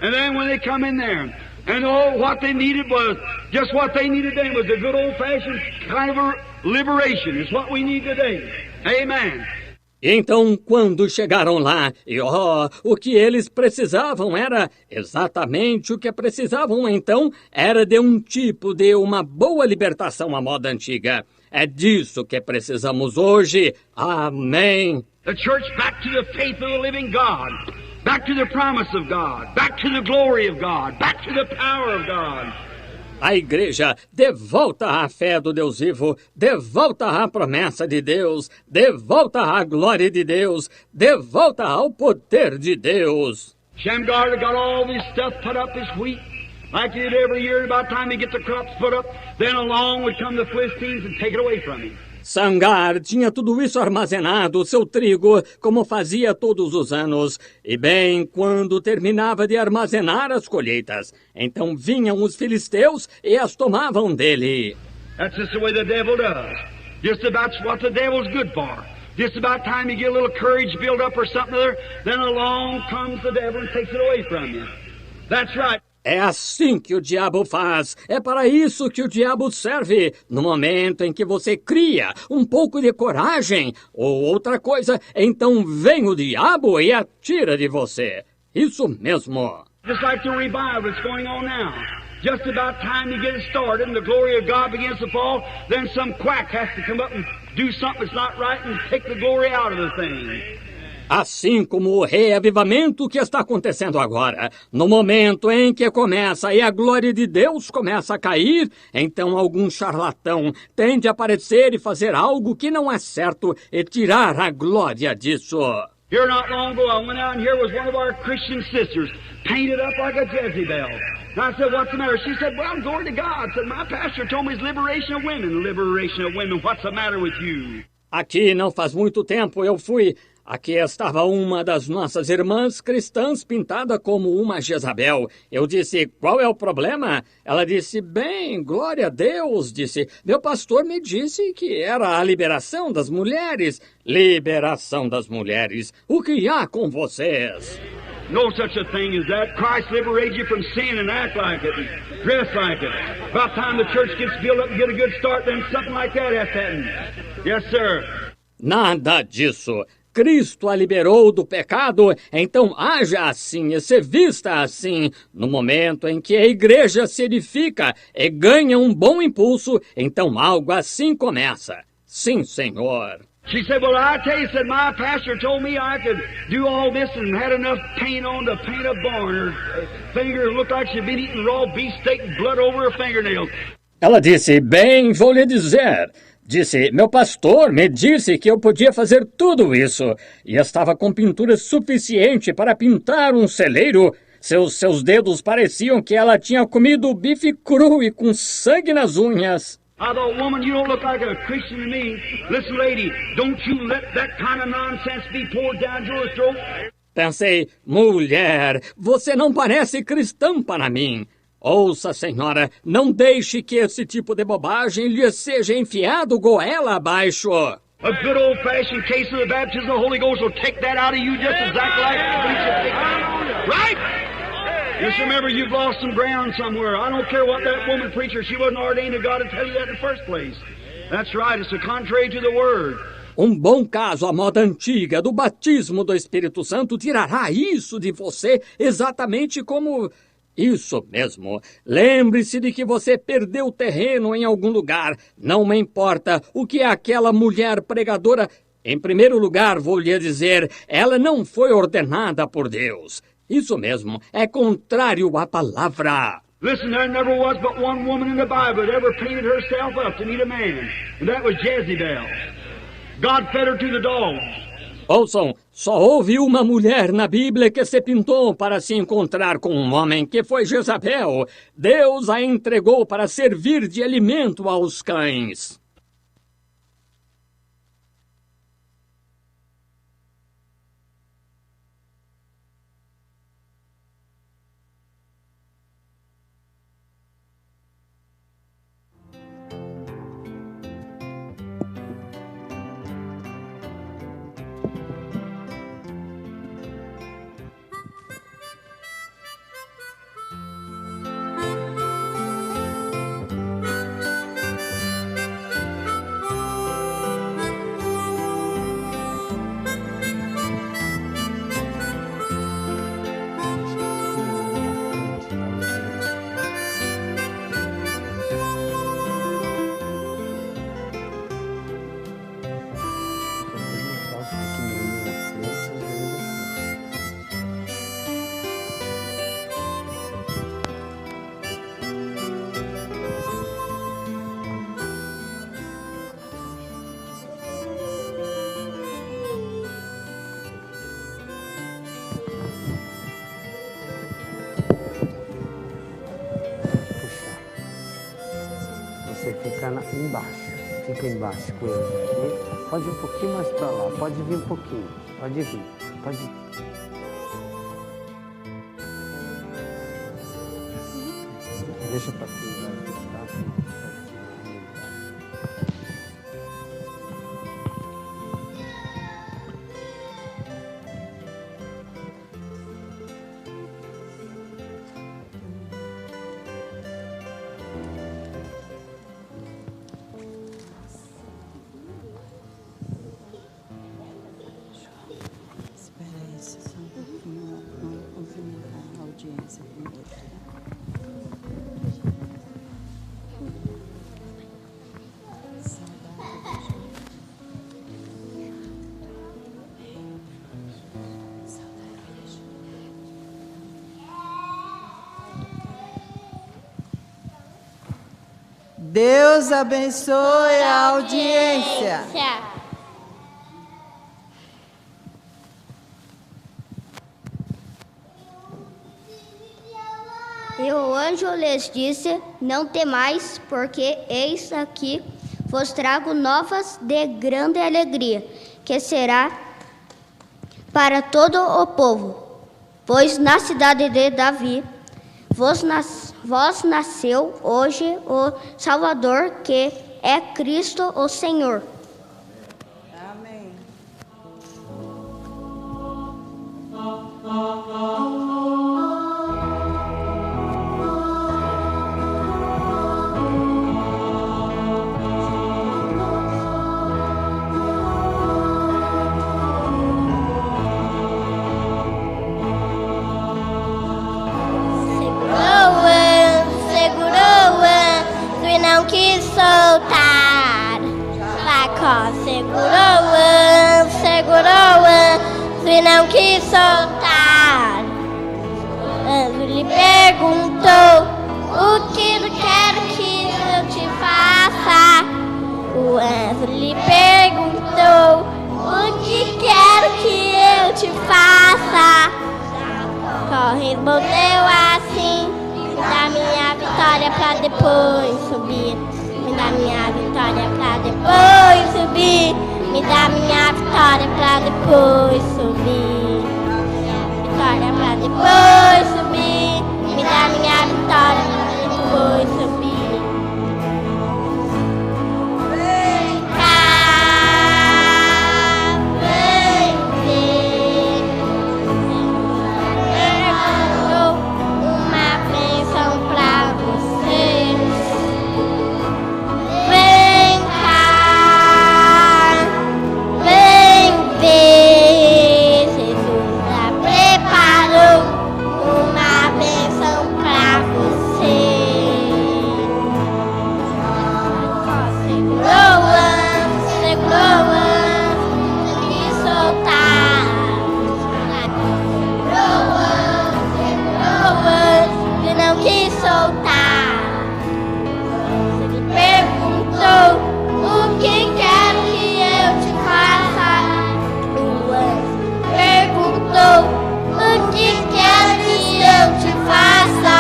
And then when they come in there, and oh, what they needed was, just what they needed then was a good old-fashioned kind of a liberation. It's what we need today. Amen. Então, quando chegaram lá, o que eles precisavam era, exatamente o que precisavam então, era de um tipo de uma boa libertação à moda antiga. É disso que precisamos hoje. Amém. The church back to the faith of the living God, back to the promise of God, back to the glory of God, back to the power of God. A igreja, de volta à fé do Deus vivo, de volta à promessa de Deus, de volta à glória de Deus, de volta ao poder de Deus. Shamgar got all this stuff put up, his wheat, like he did every year. About the time he get the crops put up, then along would come the Philistines and take it away from him. Sangar tinha tudo isso armazenado, seu trigo, como fazia todos os anos. E bem, quando terminava de armazenar as colheitas, então vinham os filisteus e as tomavam dele. That's just the way the devil does. Just about what the devil's good for. Just about time you get a little courage built up or something other, then along comes the devil and takes it away from you. That's right. É assim que o diabo faz. É para isso que o diabo serve. No momento em que você cria um pouco de coragem ou outra coisa, então vem o diabo e atira de você. Isso mesmo. Just like the revival that's going on now. Just about time you get it started and the glory of God begins to fall, then some quack has to come up and do something that's not right and take the glory out of the thing. Assim como o reavivamento que está acontecendo agora, no momento em que começa e a glória de Deus começa a cair, então algum charlatão tende a aparecer e fazer algo que não é certo e tirar a glória disso. Here not long ago, I went out and here was one of our Christian sisters, painted up like a Jezebel. And I said, what's the matter? She said, well, glory to God. I said, my pastor told me it's liberation of women. Liberation of women. What's the matter with you? Aqui não faz muito tempo eu fui. Aqui estava uma das nossas irmãs cristãs pintada como uma Jezabel. Eu disse, qual é o problema? Ela disse, bem, glória a Deus. Disse, meu pastor me disse que era a liberação das mulheres. Liberação das mulheres. O que há com vocês? No such a thing as that. Christ liberated you from sin and act like it and dress like it. About time the church gets built up and get a good start, then something like that has to happen. Yes, sir. Nada disso. Cristo a liberou do pecado, então haja assim e se vista assim. No momento em que a igreja se edifica e ganha um bom impulso, então algo assim começa. Sim, Senhor. She said, well, I tell you, said, my pastor told me I could do all this and had enough paint on to paint a barn. Her finger looked like she'd been eating raw beefsteak and blood over her fingernails. Ela disse, bem, vou lhe dizer. Disse, meu pastor me disse que eu podia fazer tudo isso e estava com pintura suficiente para pintar um celeiro. Seus dedos pareciam que ela tinha comido bife cru e com sangue nas unhas. I thought, woman, you don't look like a Christian to me. Listen, lady, don't you let that kind of nonsense be poured down your throat. Pensei, mulher, você não parece cristã para mim. Ouça, senhora, não deixe que esse tipo de bobagem lhe seja enfiado goela abaixo. A good old-fashioned case of the baptism of the Holy Ghost will take that out of you just exactly like the preacher take it. Right? Just remember, you've lost some ground somewhere. I don't care what that woman preacher, she wasn't ordained of God to tell you that in the first place. That's right, it's contrary to the Word. Um bom caso à moda antiga do batismo do Espírito Santo tirará isso de você exatamente como... Isso mesmo. Lembre-se de que você perdeu terreno em algum lugar. Não me importa o que aquela mulher pregadora... Em primeiro lugar, vou lhe dizer, ela não foi ordenada por Deus. Isso mesmo, é contrário à palavra. Listen, there never was but one woman in the Bible that ever painted herself up to meet a man. And that was Jezebel. God fed her to the dogs. Ouçam, só houve uma mulher na Bíblia que se pintou para se encontrar com um homem, que foi Jezabel. Deus a entregou para servir de alimento aos cães. Você fica embaixo, fica embaixo com ele aqui. Pode ir um pouquinho mais para lá, pode vir um pouquinho, pode vir, pode ir. Deixa para aqui, tá? Deus abençoe a audiência. E o anjo lhes disse: não temais, porque eis aqui vos trago novas de grande alegria, que será para todo o povo. Pois na cidade de Davi vos nasceu hoje o Salvador, que é Cristo o Senhor. Amém. Não quis soltar, Jacó segurou, se não quis soltar. Anjo lhe perguntou: o que quer que eu te faça? O anjo lhe perguntou: o que quer que eu te faça? Jacó respondeu assim: da minha vitória pra depois subir. Me dá minha vitória pra depois subir. Me dá minha vitória pra depois subir. Vitória pra depois subir. Me dá minha vitória pra depois subir. Vem cá, vem ver. Uma bênção pra você. Vem cá, vem ver. Jesus já preparou uma bênção pra você. Segurou antes de soltar. Segurou antes de não quis soltar. Ele perguntou: o que quer que eu te faça? O anjo perguntou: o que quer que eu te faça?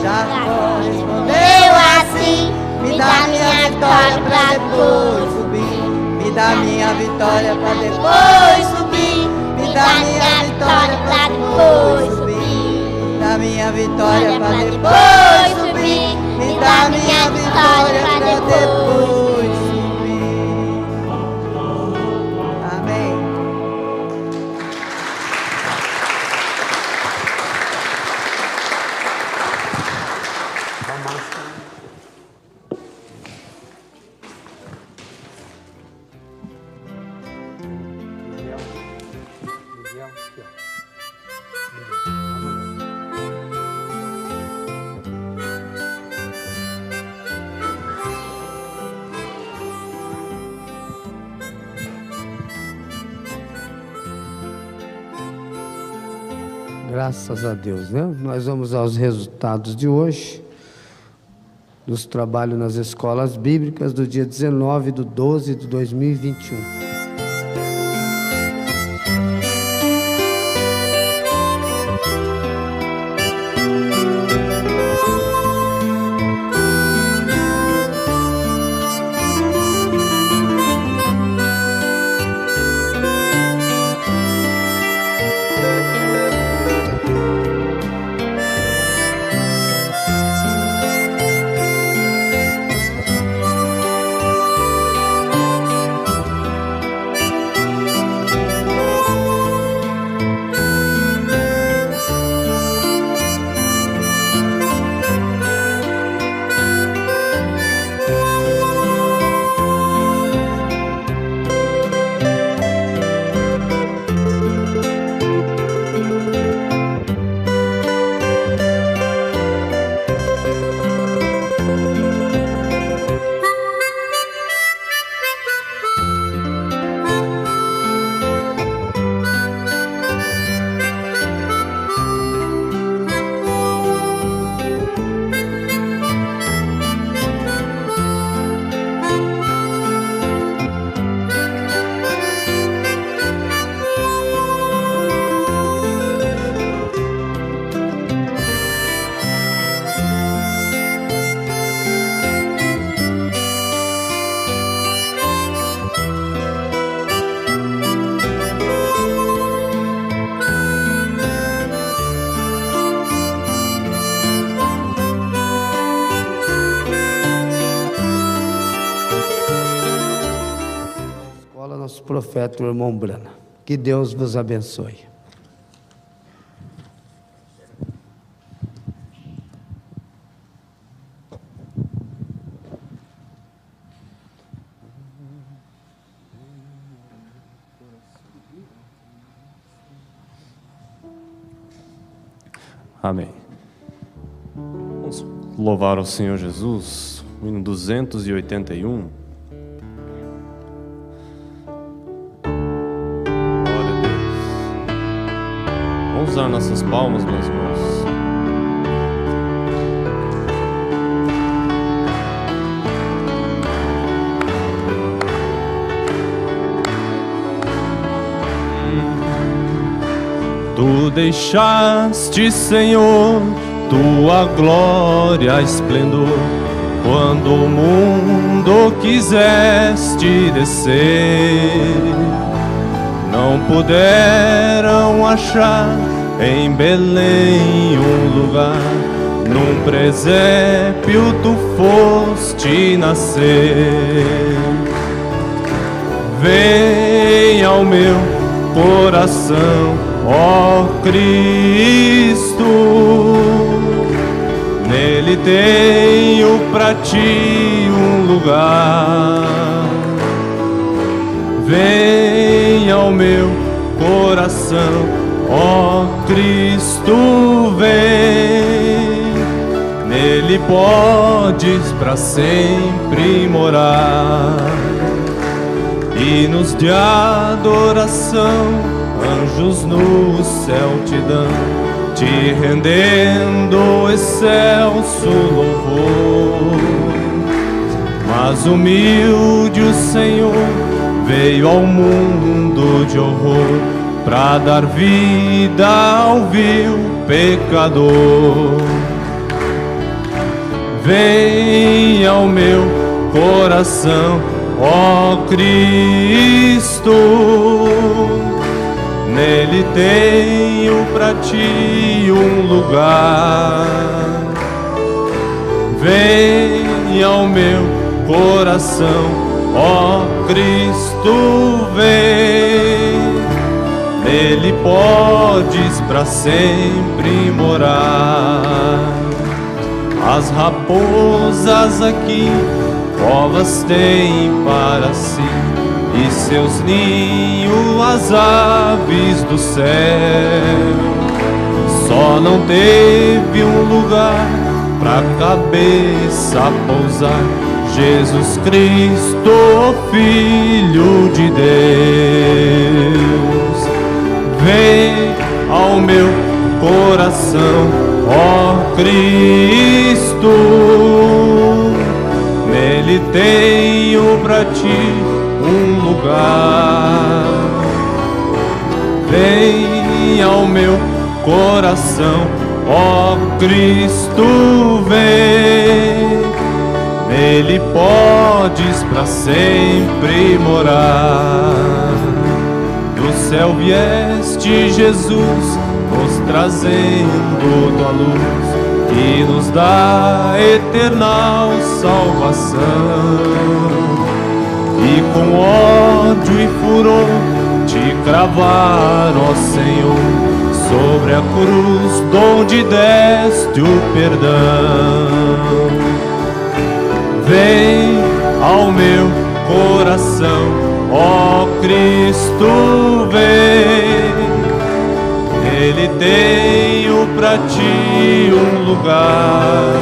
Jacó Respondeu assim: me dá minha vitória pra depois subir. Me dá minha vitória pra depois subir. Me dá minha vitória pra depois subir. Dá minha vitória pra depois subir. Me dá minha vitória pra depois subir. Amém. Graças a Deus, né? Nós vamos aos resultados de hoje, dos trabalhos nas escolas bíblicas do dia 19/12/2021. profeta, o irmão Brana. Que Deus vos abençoe. Amém. Vamos louvar ao Senhor Jesus, o hino 281. Glória a Deus. Vamos usar nossas palmas, meus irmãos. Tu deixaste, Senhor, tua glória, esplendor, quando o mundo quiseste descer. Não puderam achar em Belém um lugar, num presépio tu foste nascer. Vem ao meu coração, ó Cristo, nele tenho pra ti um lugar. Vem ao meu coração, ó Cristo, vem, nele podes pra sempre morar. Hinos de adoração, anjos no céu te dão, te rendendo excelso louvor. Mas humilde o Senhor veio ao mundo de horror, pra dar vida ao vil pecador. Vem ao meu coração, ó Cristo, nele tenho pra ti um lugar. Vem ao meu coração, ó Cristo, vem, nele podes pra sempre morar. As raposas aqui covas têm para si, e seus ninhos as aves do céu. Só não teve um lugar pra cabeça pousar, Jesus Cristo, Filho de Deus. Vem ao meu coração, ó Cristo, nele tenho pra ti um lugar. Vem ao meu coração, ó Cristo, vem, nele podes pra sempre morar. Do céu vieste, Jesus, nos trazendo tua luz, que nos dá eterna salvação. E com ódio e furor te cravaram, ó Senhor, sobre a cruz donde deste o perdão. Vem ao meu coração, ó Cristo, vem, nele tenho pra ti um lugar.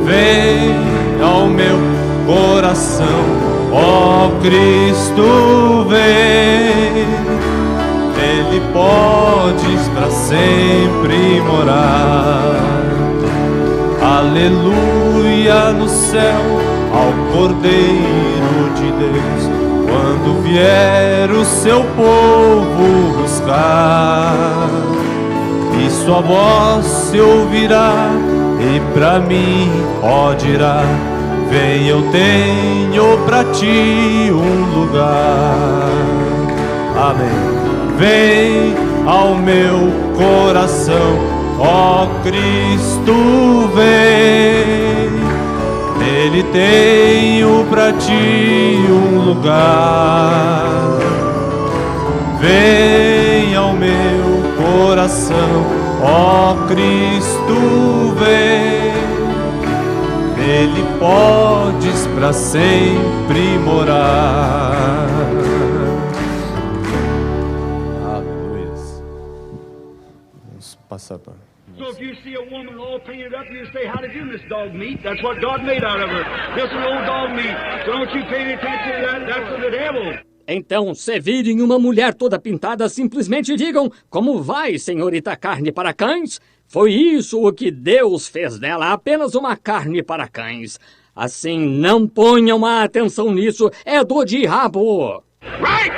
Vem ao meu coração, ó Cristo, vem, nele podes pra sempre morar. Aleluia no céu ao Cordeiro de Deus, quando vier o seu povo buscar, e sua voz se ouvirá, e pra mim, ó, dirá: vem, eu tenho pra ti um lugar. Amém. Vem ao meu coração, ó Cristo, vem, Nele tenho pra ti um lugar. Vem ao meu coração, ó Cristo, vem. Nele podes pra sempre morar. Aleluia. Vamos passar para... So if you see a woman all painted up, you say, how did you miss dog meat? That's what God made out of her. Just an old dog meat. So don't you pay any attention to that. That's for the devil. Então, se virem uma mulher toda pintada, simplesmente digam, como vai, senhorita carne para cães? Foi isso o que Deus fez dela, apenas uma carne para cães. Assim, não ponham a atenção nisso, é do diabo. Right!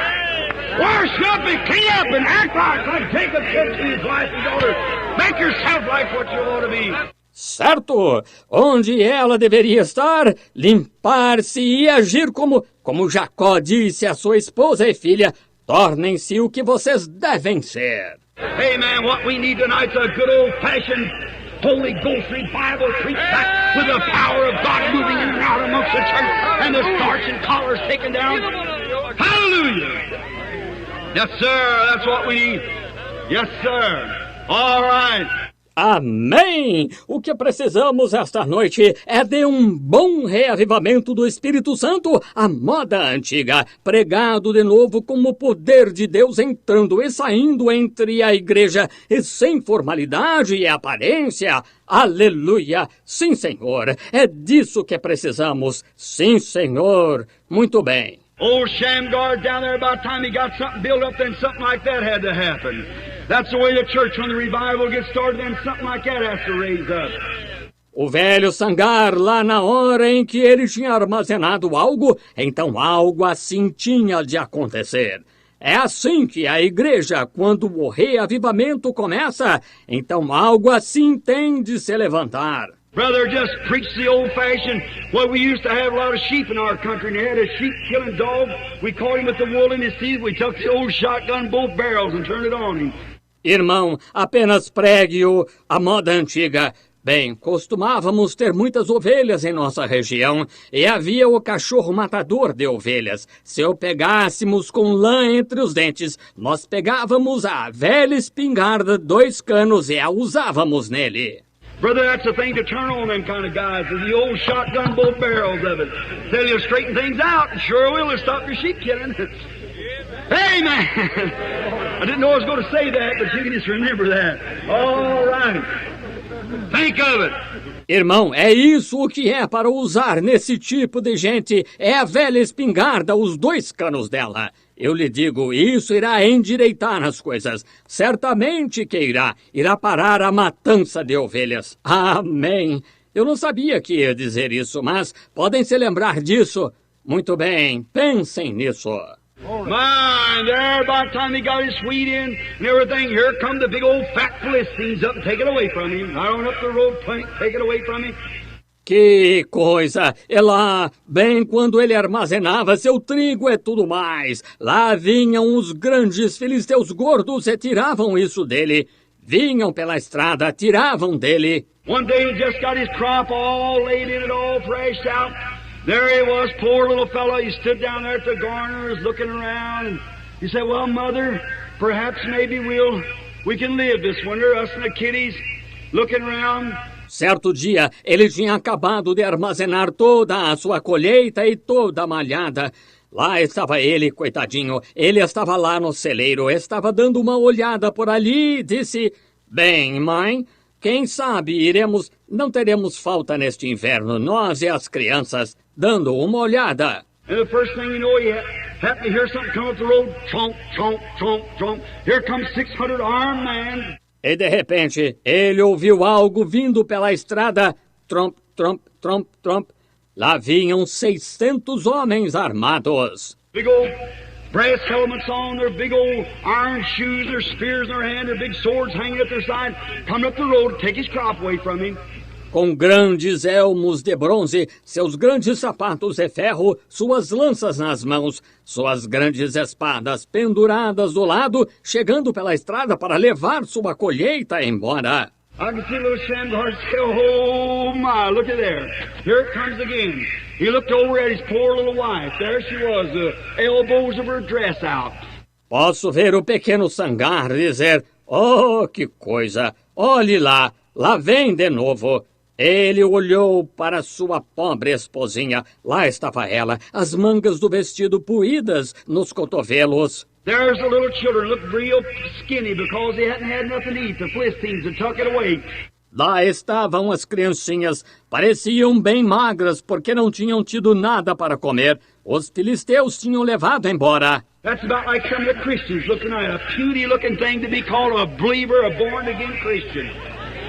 Wash up and clean up and act like Jacob said to his wife and daughter. Make yourself like what you ought to be. Certo! Onde ela deveria estar, limpar-se e agir como Jacó disse à sua esposa e filha, tornem-se o que vocês devem ser. Hey man, what we need tonight's a good old-fashioned Holy Ghost revival preached back with the power of God moving in and out amongst the church and the starch and collars taken down. Hallelujah! Yes, sir, that's what we need. Yes, sir. All right. Amém! O que precisamos esta noite é de um bom reavivamento do Espírito Santo, a moda antiga, pregado de novo como o poder de Deus entrando e saindo entre a igreja e sem formalidade e aparência. Aleluia! Sim, Senhor, é disso que precisamos. Sim, Senhor. Muito bem. Old Shamgar down there, by the time he got something built up, then something like that had to happen. That's the way the church, when the revival gets started, then something like that has to raise up. O velho Sangar, lá na hora em que ele tinha armazenado algo, então algo assim tinha de acontecer. É assim que a igreja, quando o reavivamento começa, então algo assim tem de se levantar. Brother, just preach the old-fashioned, well, we used to have a lot of sheep in our country, and they had a sheep-killing dog. We caught him with the wool in his teeth. We took the old shotgun, both barrels, and turned it on him. Irmão, apenas pregue-o a moda antiga. Bem, costumávamos ter muitas ovelhas em nossa região, e havia o cachorro matador de ovelhas. Se o pegássemos com lã entre os dentes, nós pegávamos a velha espingarda, 2 canos, e a usávamos nele. Brother, that's the thing to turn on them kind of guys, is the old shotgun, both barrels of it. Tell you to straighten things out, and sure will, to stop your sheep killing. Amen! I didn't know I was going to say that, but you can just remember that. All right. Think of it. Irmão, é isso o que é para usar nesse tipo de gente. É a velha espingarda, os 2 canos dela. Eu lhe digo, isso irá endireitar as coisas. Certamente que irá parar a matança de ovelhas. Amém. Eu não sabia que ia dizer isso, mas podem se lembrar disso. Muito bem, pensem nisso. Man, there, by the time he got his wheat in and everything, here come the big old fat Philistines up and take it away from him. Right on up the road, take it away from him. Que coisa! É lá, bem quando ele armazenava seu trigo e tudo mais. Lá vinham os grandes filisteus gordos e tiravam isso dele. Vinham pela estrada, tiravam dele. One day he just got his crop all laid in it, all thrashed out. There he was, poor little fellow. He stood down there at the garners looking around. And he said, well, Mother, perhaps maybe we can live this winter, us and the kiddies, looking around. Certo dia, ele tinha acabado de armazenar toda a sua colheita e toda a malhada. Lá estava ele, coitadinho. Ele estava lá no celeiro, estava dando uma olhada por ali e disse, bem, mãe, quem sabe não teremos falta neste inverno, nós e as crianças, dando uma olhada. And the first thing you know, he happened to hear something come up the road, tromp, tromp, tromp, tromp. Here comes 600 armed men. E de repente, ele ouviu algo vindo pela estrada, tromp, tromp, tromp, tromp. Lá vinham 600 homens armados. Big old brass helmets on, their big old iron shoes, their spears in their hand, their big swords hanging at their side, coming up the road to take his crop away from him. Com grandes elmos de bronze, seus grandes sapatos de ferro, suas lanças nas mãos, suas grandes espadas penduradas do lado, chegando pela estrada para levar sua colheita embora. I can see little Shamgar say, oh my, look at there. Here it comes again. He looked over at his poor little wife. There she was, the elbows of her dress out. Posso ver o pequeno Sangar dizer, oh, que coisa, olhe lá, lá vem de novo. Ele olhou para sua pobre esposinha. Lá estava ela, as mangas do vestido puídas nos cotovelos. There's the little children, looked real skinny because they hadn't had nothing to eat. The Philistines had took it away. Lá estavam as criancinhas, pareciam bem magras porque não tinham tido nada para comer. Os filisteus tinham levado embora. That's about like some of the Christians looking at a puny-looking thing to be called a believer, a born-again Christian.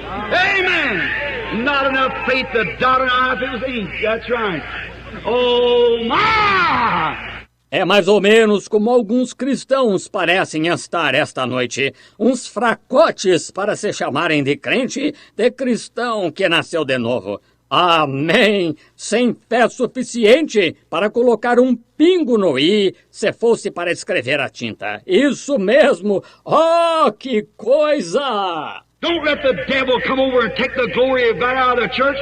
Amen! Not enough faith to dot an I if it was ink. That's right. Oh, my! É mais ou menos como alguns cristãos parecem estar esta noite. Uns fracotes para se chamarem de crente, de cristão que nasceu de novo. Amém! Sem fé suficiente para colocar um pingo no i, se fosse para escrever a tinta. Isso mesmo! Oh, que coisa! Don't let the devil come over and take the glory of God out of the church.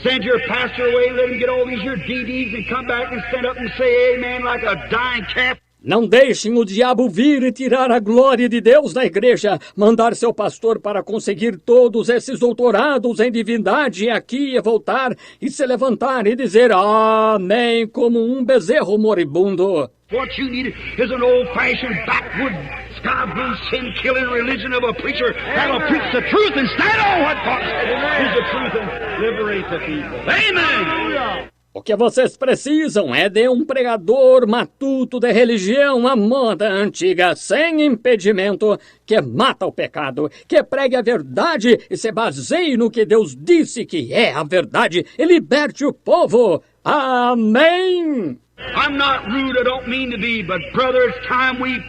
Send your pastor away, let him get all these your DDs and come back and stand up and say amen like a dying calf. Não deixem o diabo vir e tirar a glória de Deus da igreja, mandar seu pastor para conseguir todos esses doutorados em divindade aqui e voltar e se levantar e dizer amém como um bezerro moribundo. What you need is an old-fashioned backwood sky blue sin-killing religion of a preacher that'll preach the truth and stand on what God said is the truth and liberate the people. Amen! O que vocês precisam é de um pregador matuto de religião à moda antiga, sem impedimento, que mata o pecado, que pregue a verdade e se baseie no que Deus disse que é a verdade e liberte o povo. Amém! I'm not rude, I don't mean to be, but brother, it's time we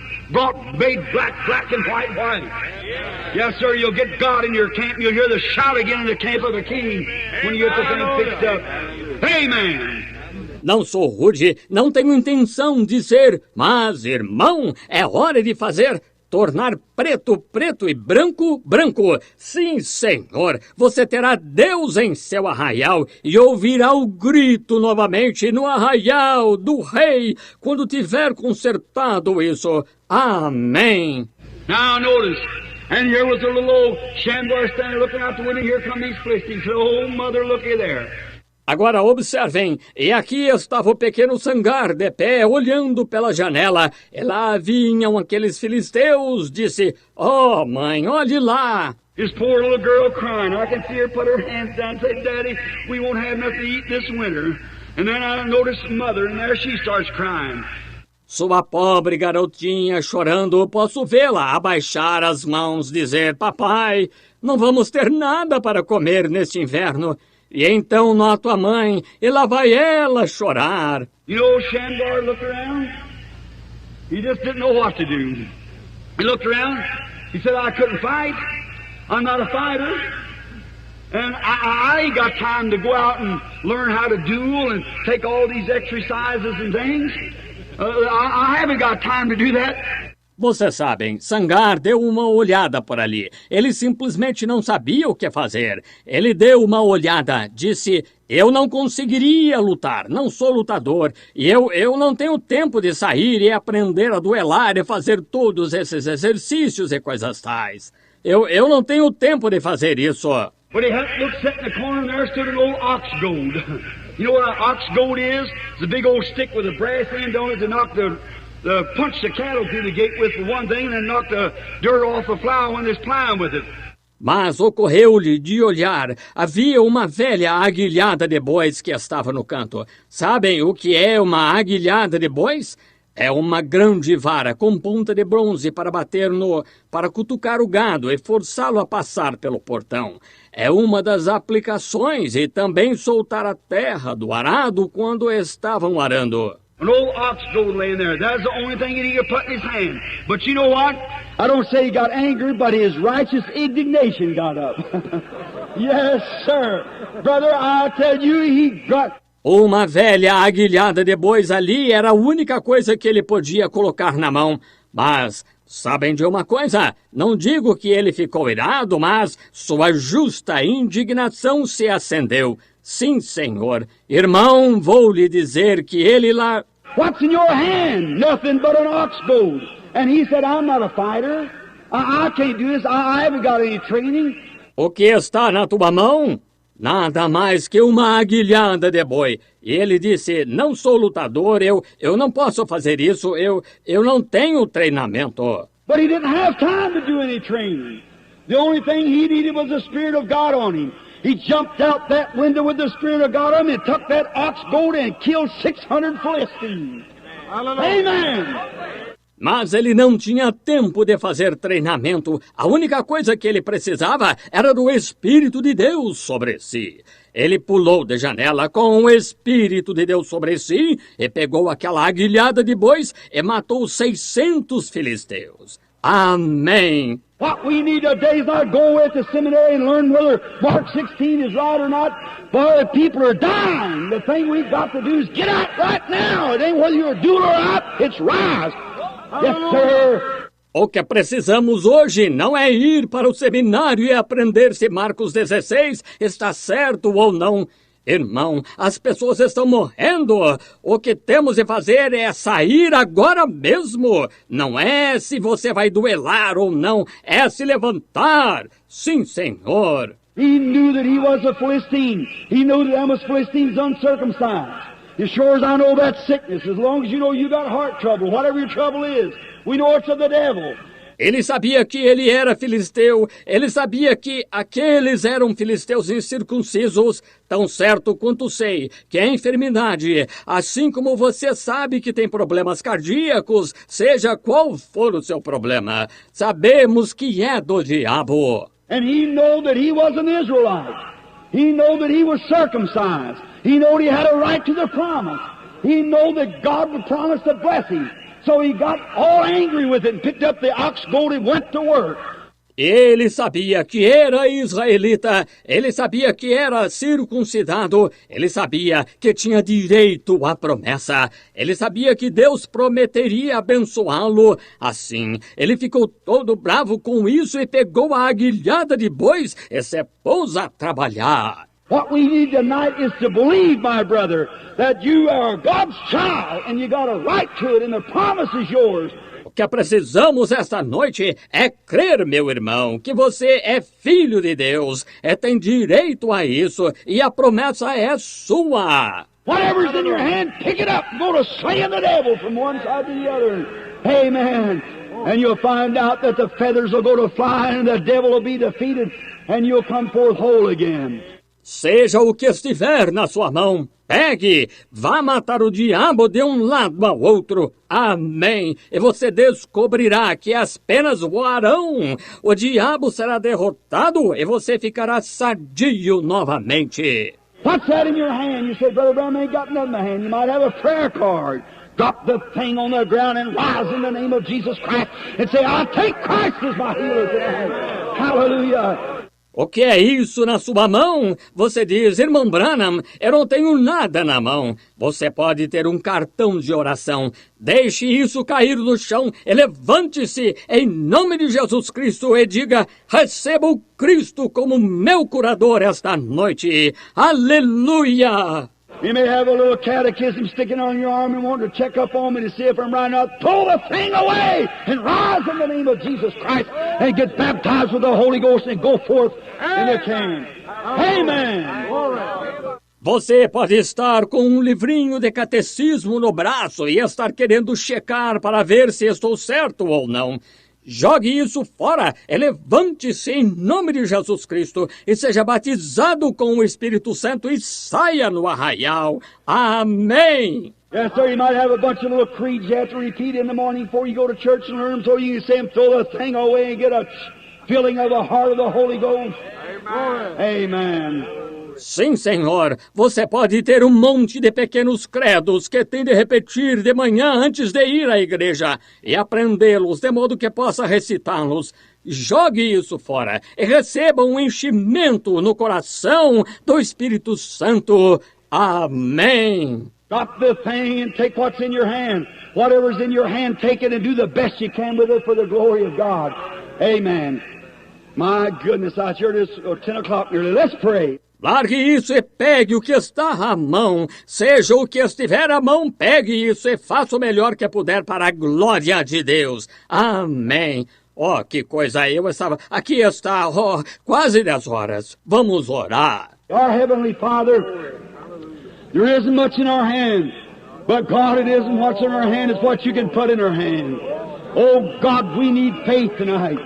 made black, black and white, white. Yes, sir, you'll get God in your camp, you'll hear the shout again in the camp of the king when you get the thing fixed up. Amen! Não sou rude, não tenho intenção de ser, mas, irmão, é hora de fazer, tornar preto, preto e branco, branco. Sim, Senhor, você terá Deus em seu arraial e ouvirá o grito novamente no arraial do rei quando tiver consertado isso. Amém. Now notice, and here was a little old Shamgar standing looking out the window, here come these Philistines. Oh, mother, looky there. Agora observem, e aqui estava o pequeno Sangar de pé, olhando pela janela. E lá vinham aqueles filisteus, disse, oh, mãe, olhe lá. This poor little girl crying. I can see her put her hands down and say, Daddy, we won't have nothing to eat this winter. And then I notice mother, and there she starts crying. Sua pobre garotinha chorando, posso vê-la abaixar as mãos, dizer, papai, não vamos ter nada para comer neste inverno. E então noto a mãe, e lá vai ela chorar. You know, Shamgar looked around. He just didn't know what to do. He looked around. He said, I couldn't fight. I'm not a fighter. And I ain't got time to go out and learn how to duel and take all these exercises and things. I haven't got time to do that. Vocês sabem, Sangar deu uma olhada por ali. Ele simplesmente não sabia o que fazer. Ele deu uma olhada, disse, eu não conseguiria lutar, não sou lutador. E eu não tenho tempo de sair e aprender a duelar e fazer todos esses exercícios e coisas tais. Eu não tenho tempo de fazer isso. But he looked set in the corner and there stood an old ox goad. You know what an ox goad is? It's a big old stick with a brass end on it to knock punch the cattle through the gate with for one thing and then knock the dirt off the plow when there's plowing with it. Mas ocorreu-lhe de olhar, havia uma velha aguilhada de bois que estava no canto. Sabem o que é uma aguilhada de bois? É uma grande vara com ponta de bronze para bater para cutucar o gado e forçá-lo a passar pelo portão. É uma das aplicações e também soltar a terra do arado quando estavam arando. An old ox goad laying there. That's the only thing he could put in his hand. But you know what? I don't say he got angry, but his righteous indignation got up. Yes, sir. Brother, I tell you, he got... Uma velha aguilhada de bois ali era a única coisa que ele podia colocar na mão. Mas sabem de uma coisa? Não digo que ele ficou irado, mas sua justa indignação se acendeu. Sim, Senhor. Irmão, vou lhe dizer que ele lá... What's in your hand? Nothing but an ox goad. And he said, I'm not a fighter. I can't do this. I haven't got any training. O que está na tua mão? Nada mais que uma aguilhada de boi. E ele disse, não sou lutador, eu não posso fazer isso, eu não tenho treinamento. But he didn't have time to do any training. The only thing he needed was the Spirit of God on him. He jumped out that window with the Spirit of God on him and took that ox goad and killed 600 Philistines. Amen! Mas ele não tinha tempo de fazer treinamento. A única coisa que ele precisava era do Espírito de Deus sobre si. Ele pulou de janela com o Espírito de Deus sobre si e pegou aquela aguilhada de bois e matou 600 filisteus. Amém! What we need today is not go away at the seminary and learn whether Mark 16 is right or not. Boy, people are dying. The thing we've got to do is get out right now. It ain't whether you're a doer or not, it's rise. Yes, sir. O que precisamos hoje não é ir para o seminário e aprender se Marcos 16 está certo ou não. Irmão, as pessoas estão morrendo. O que temos de fazer é sair agora mesmo. Não é se você vai duelar ou não, é se levantar. Sim, Senhor. He knew that he was a Philistine. He knew that them was Philistines uncircumcised. As sure as I know that sickness, as long as you know you got heart trouble, whatever your trouble is, we know it's of the devil. Ele sabia que ele era filisteu, ele sabia que aqueles eram filisteus incircuncisos, tão certo quanto sei que a enfermidade, assim como você sabe que tem problemas cardíacos, seja qual for o seu problema, sabemos que é do diabo. And he knew that he was an Israelite. He knew that he was circumcised. He knew he had a right to the promise. He knew that God would promise to bless him. So he got all angry with it and picked up the ox goad and went to work. Ele sabia que era israelita, ele sabia que era circuncidado, ele sabia que tinha direito à promessa, ele sabia que Deus prometeria abençoá-lo. Assim, ele ficou todo bravo com isso e pegou a aguilhada de bois e se pôs a trabalhar. What we need tonight is to believe, my brother, that you are God's child and you got a right to it and the promise is yours. O que precisamos esta noite é crer, meu irmão, que você é filho de Deus, tem direito a isso e a promessa é sua. Whatever's in your hand, pick it up and go to slaying the devil from one side to the other. Amen. And you'll find out that the feathers will go to fly and the devil will be defeated and you'll come forth whole again. Seja o que estiver na sua mão, pegue, vá matar o diabo de um lado ao outro. Amém. E você descobrirá que as penas voarão. O diabo será derrotado e você ficará sadio novamente. What's that in your hand? You say, Brother Brown, I ain't got nothing in my hand. You might have a prayer card. Drop the thing on the ground and rise in the name of Jesus Christ and say, I'll take Christ as my healer tonight. Hallelujah. O que é isso na sua mão? Você diz, irmão Branham, eu não tenho nada na mão. Você pode ter um cartão de oração. Deixe isso cair no chão e levante-se em nome de Jesus Cristo e diga, receba o Cristo como meu curador esta noite. Aleluia! You may have a little catechism sticking on your arm and want to check up on me to see if I'm right or not. Throw the thing away and rise in the name of Jesus Christ and get baptized with the Holy Ghost and go forth in the kingdom. Amen. Você pode estar com um livrinho de catecismo no braço e estar querendo checar para ver se estou certo ou não. Jogue isso fora, levante-se em nome de Jesus Cristo e seja batizado com o Espírito Santo e saia no arraial. Amém! Yes, sir, you might have a bunch of little creeds you have to repeat in the morning before you go to church and learn them so you can say them, throw the thing away and get a filling of the heart of the Holy Ghost. Amen. Amen. Sim, Senhor, você pode ter um monte de pequenos credos que tem de repetir de manhã antes de ir à igreja e aprendê-los de modo que possa recitá-los. Jogue isso fora e receba um enchimento no coração do Espírito Santo. Amém. Drop the thing and take what's in your hand. Whatever's in your hand, take it and do the best you can with it for the glory of God. Amen. My goodness, I sure it is 10 o'clock nearly. Let's pray. Largue isso e pegue o que está à mão. Seja o que estiver à mão, pegue isso e faça o melhor que puder para a glória de Deus. Amém. Oh, que coisa, eu estava... Aqui está, quase 10 horas. Vamos orar. Our Heavenly Father, there isn't much in our hand, but God, it isn't what's in our hand, it's what you can put in our hand. Oh God, we need faith tonight.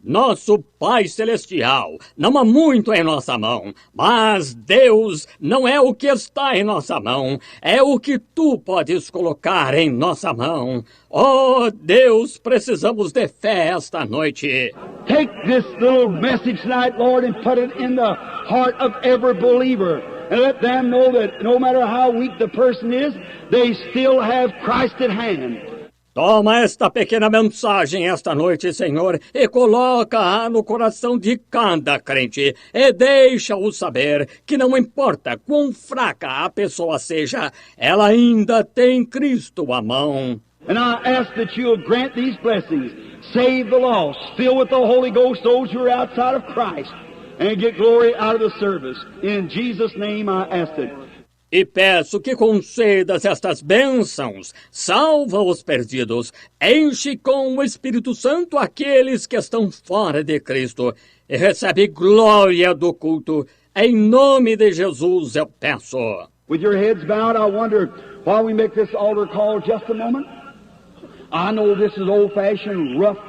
Nosso Pai Celestial, não há muito em nossa mão, mas Deus não é o que está em nossa mão, é o que Tu podes colocar em nossa mão. Oh Deus, precisamos de fé esta noite. Take this little message tonight, Lord, and put it in the heart of every believer. And let them know that no matter how weak the person is, they still have Christ at hand. Toma esta pequena mensagem esta noite, Senhor, e coloca-a no coração de cada crente, e deixa-o saber que não importa quão fraca a pessoa seja, ela ainda tem Cristo à mão. And I ask that you will grant these blessings, save the lost, fill with the Holy Ghost those who are outside of Christ, and get glory out of the service. In Jesus' name I ask it. E peço que concedas estas bênçãos, salva os perdidos, enche com o Espírito Santo aqueles que estão fora de Cristo, e recebe glória do culto. Em nome de Jesus eu peço. With your heads bowed, I wonder why we make this altar call just a moment. I know this is old-fashioned, rough,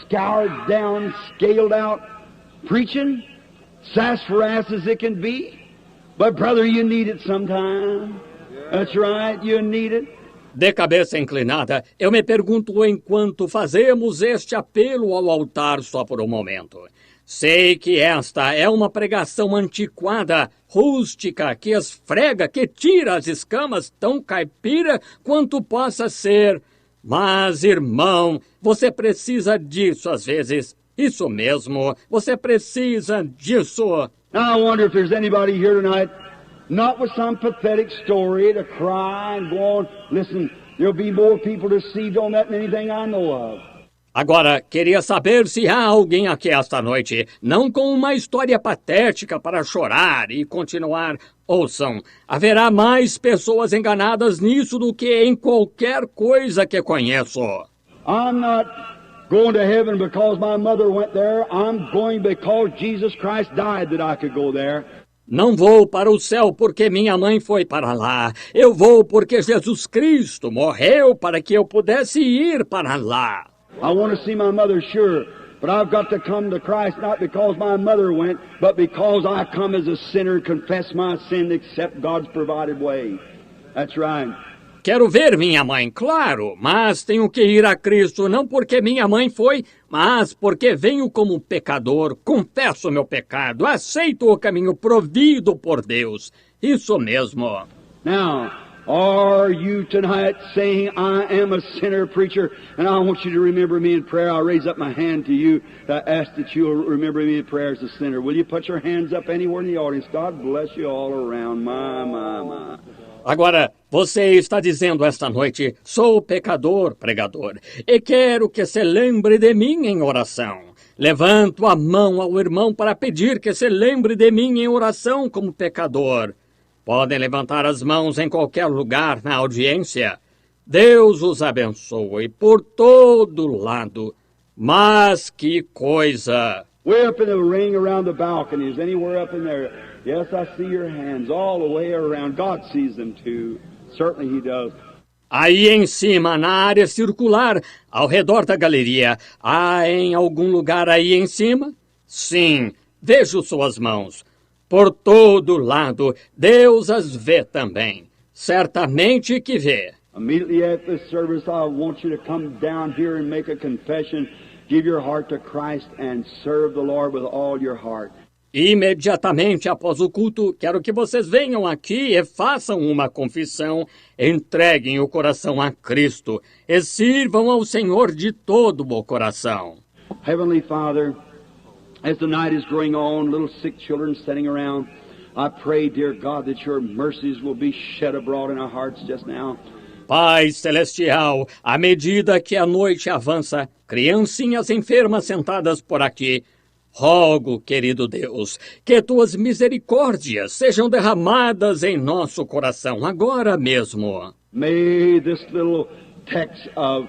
scoured down, scaled out preaching, sassafras as it can be. But brother, you need it sometime. That's right, you need it. De cabeça inclinada, eu me pergunto enquanto fazemos este apelo ao altar só por um momento. Sei que esta é uma pregação antiquada, rústica, que esfrega, que tira as escamas, tão caipira quanto possa ser. Mas, irmão, você precisa disso às vezes. Isso mesmo, você precisa disso. Now I wonder if there's anybody here tonight, not with some pathetic story to cry and go on. Listen, there'll be more people deceived on that than anything I know of. Agora, queria saber se há alguém aqui esta noite, não com uma história patética para chorar e continuar. Ouçam, haverá mais pessoas enganadas nisso do que em qualquer coisa que conheço. I'm not going to heaven because my mother went there. I'm going because Jesus Christ died that I could go there. Não vou para o céu porque minha mãe foi para lá. Eu vou porque Jesus Cristo morreu para que eu pudesse ir para lá. I want to see my mother, sure, but I've got to come to Christ not because my mother went, but because I come as a sinner, confess my sin, accept God's provided way. That's right. Quero ver minha mãe, claro, mas tenho que ir a Cristo não porque minha mãe foi, mas porque venho como pecador, confesso meu pecado, aceito o caminho provido por Deus. Isso mesmo. Now, are you tonight saying, I am a sinner, preacher, and I want you to remember me in prayer? I'll raise up my hand to you to ask that you will remember me in prayer as a sinner. Will you put your hands up anywhere in the audience? God bless you all around. My. Agora, você está dizendo esta noite, sou pecador, pregador, e quero que se lembre de mim em oração. Levanto a mão ao irmão para pedir que se lembre de mim em oração como pecador. Podem levantar as mãos em qualquer lugar na audiência. Deus os abençoe por todo lado. Mas que coisa! Way up in the ring around the balconies, anywhere up in there. Yes, I see your hands all the way around. God sees them too. Certainly He does. Aí em cima, na área circular, ao redor da galeria, há em algum lugar aí em cima? Sim, vejo suas mãos. Por todo lado, Deus as vê também. Certamente que vê. Immediately after this service, I want you to come down here and make a confession. Give your heart to Christ and serve the Lord with all your heart. Imediatamente após o culto, quero que vocês venham aqui e façam uma confissão, entreguem o coração a Cristo e sirvam ao Senhor de todo o coração. Heavenly Father, as the night is growing on, little sick children sitting around, I pray, dear God, that your mercies will be shed abroad in our hearts just now. Pai Celestial, à medida que a noite avança, criancinhas enfermas sentadas por aqui, rogo, querido Deus, que tuas misericórdias sejam derramadas em nosso coração agora mesmo. May this little text of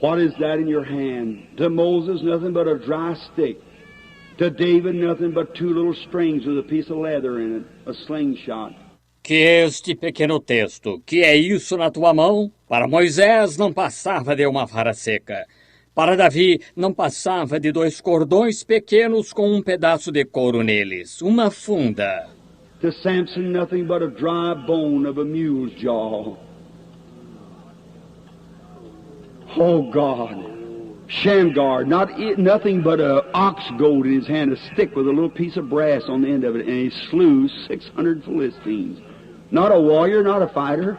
what is that in your hand? To Moses, nothing but a dry stick. To David, nothing but two little strings with a piece of leather in it, a slingshot. Que este pequeno texto, que é isso na tua mão, para Moisés não passava de uma vara seca. Para Davi não passava de 2 cordões pequenos com um pedaço de couro neles, uma funda. To Samson, nothing but a dry bone of a mule's jaw. Oh God, Shamgar, nothing but an ox goad in his hand, a stick with a little piece of brass on the end of it, and he slew 600 Philistines. Not a warrior, not a fighter,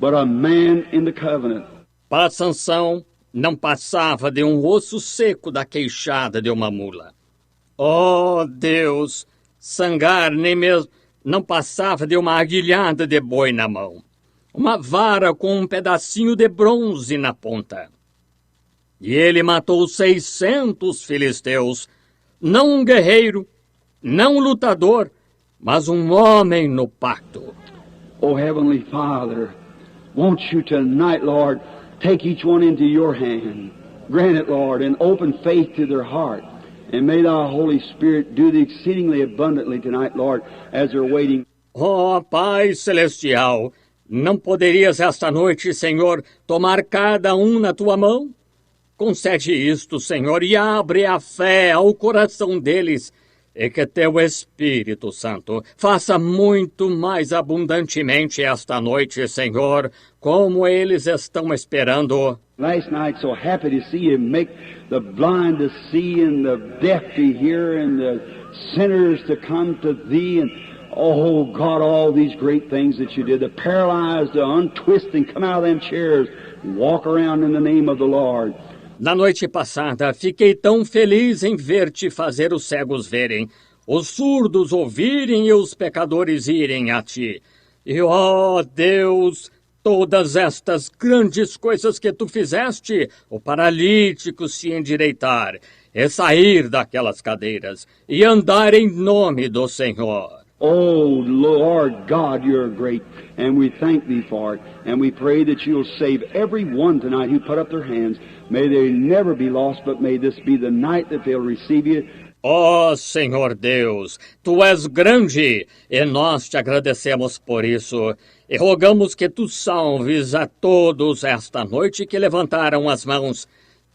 but a man in the covenant. Para Sansão, não passava de um osso seco da queixada de uma mula. Oh Deus, Sangar nem mesmo não passava de uma aguilhada de boi na mão. Uma vara com um pedacinho de bronze na ponta. E ele matou 600 filisteus, não um guerreiro, não um lutador, mas um homem no pacto. Oh Heavenly Father, won't you tonight, Lord, take each one into your hand. Grant it, Lord, and open faith to their heart. And may thy Holy Spirit do the exceedingly abundantly tonight, Lord, as they're waiting. Oh, Pai Celestial, não poderias esta noite, Senhor, tomar cada um na tua mão? Concede isto, Senhor, e abre a fé ao coração deles, e que teu Espírito Santo faça muito mais abundantemente esta noite, Senhor, como eles estão esperando. Last night, so happy to see you make the blind to see and the deaf to hear and the sinners to come to thee. And oh, God, all these great things that you did. The paralyzed to untwist and come out of them chairs, walk around in the name of the Lord. Na noite passada, fiquei tão feliz em ver-te fazer os cegos verem, os surdos ouvirem e os pecadores irem a ti. E, ó Deus, todas estas grandes coisas que tu fizeste, o paralítico se endireitar, e sair daquelas cadeiras, e andar em nome do Senhor. Oh, Lord God, you're great, and we thank thee for it, and we pray that you'll save every one tonight who put up their hands. May they never be lost, but may this be the night that they'll receive you. Ó Senhor Deus, tu és grande, e nós te agradecemos por isso, e rogamos que tu salves a todos esta noite que levantaram as mãos,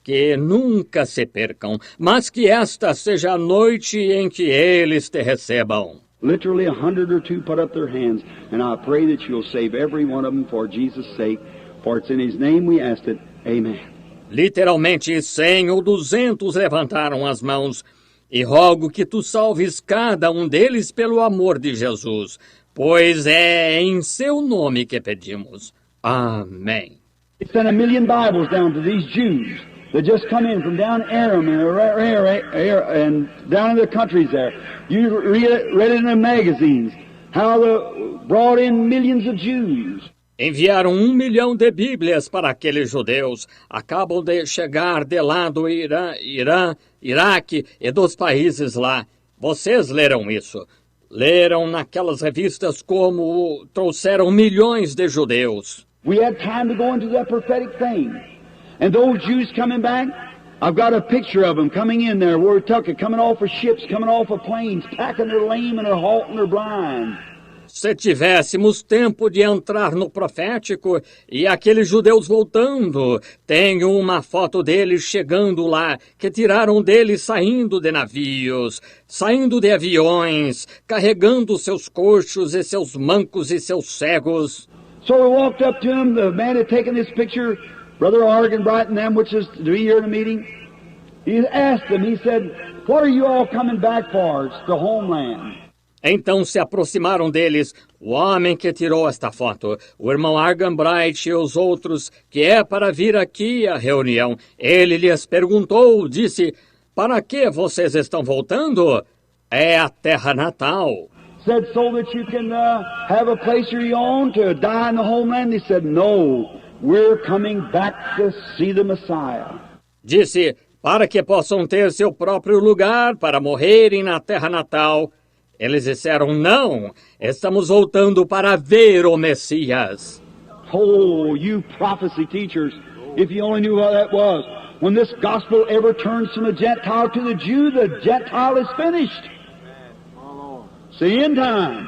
que nunca se percam, mas que esta seja a noite em que eles te recebam. Literally 100 or 2 put up their hands, and I pray that you'll save every one of them for Jesus' sake, for it's in his name we asked it. Amen. Literalmente 100 ou 200 levantaram as mãos, e rogo que tu salves cada um deles pelo amor de Jesus, pois é em seu nome que pedimos. Amém. He sent 1 million Bibles down to these Jews that just come in from down Aram and down in the countries there. You read it in the magazines, how they brought in millions of Jews. Enviaram 1 milhão de Bíblias para aqueles judeus. Acabam de chegar de lá do Irã, Iraque e dos países lá. Vocês leram isso. Leram naquelas revistas como trouxeram milhões de judeus. We had time to go into that prophetic thing. And those Jews coming back, I've got a picture of them coming in there, Wotucket, coming off of ships, coming off of planes, packing their lame and their halt and their blind. Se tivéssemos tempo de entrar no profético e aqueles judeus voltando, tenho uma foto deles chegando lá, que tiraram deles saindo de navios, saindo de aviões, carregando seus coxos e seus mancos e seus cegos. So we walked up to him, the man had taken this picture, Brother Argenbright and them, which is to be here in the meeting. He asked them, he said, what are you all coming back for? It's the homeland. Então se aproximaram deles o homem que tirou esta foto, o irmão Argenbright e os outros, que é para vir aqui à reunião. Ele lhes perguntou, disse, para que vocês estão voltando? É a terra natal. said, so that you can have a place of your own to die in the homeland? They said, no, we're coming back to see the Messiah. Disse, para que possam ter seu próprio lugar para morrerem na terra natal. Eles disseram, não, estamos voltando para ver o Messias. Oh, you prophecy teachers, if you only knew what that was. When this gospel ever turns from the Gentile to the Jew, the Gentile is finished. It's the end time.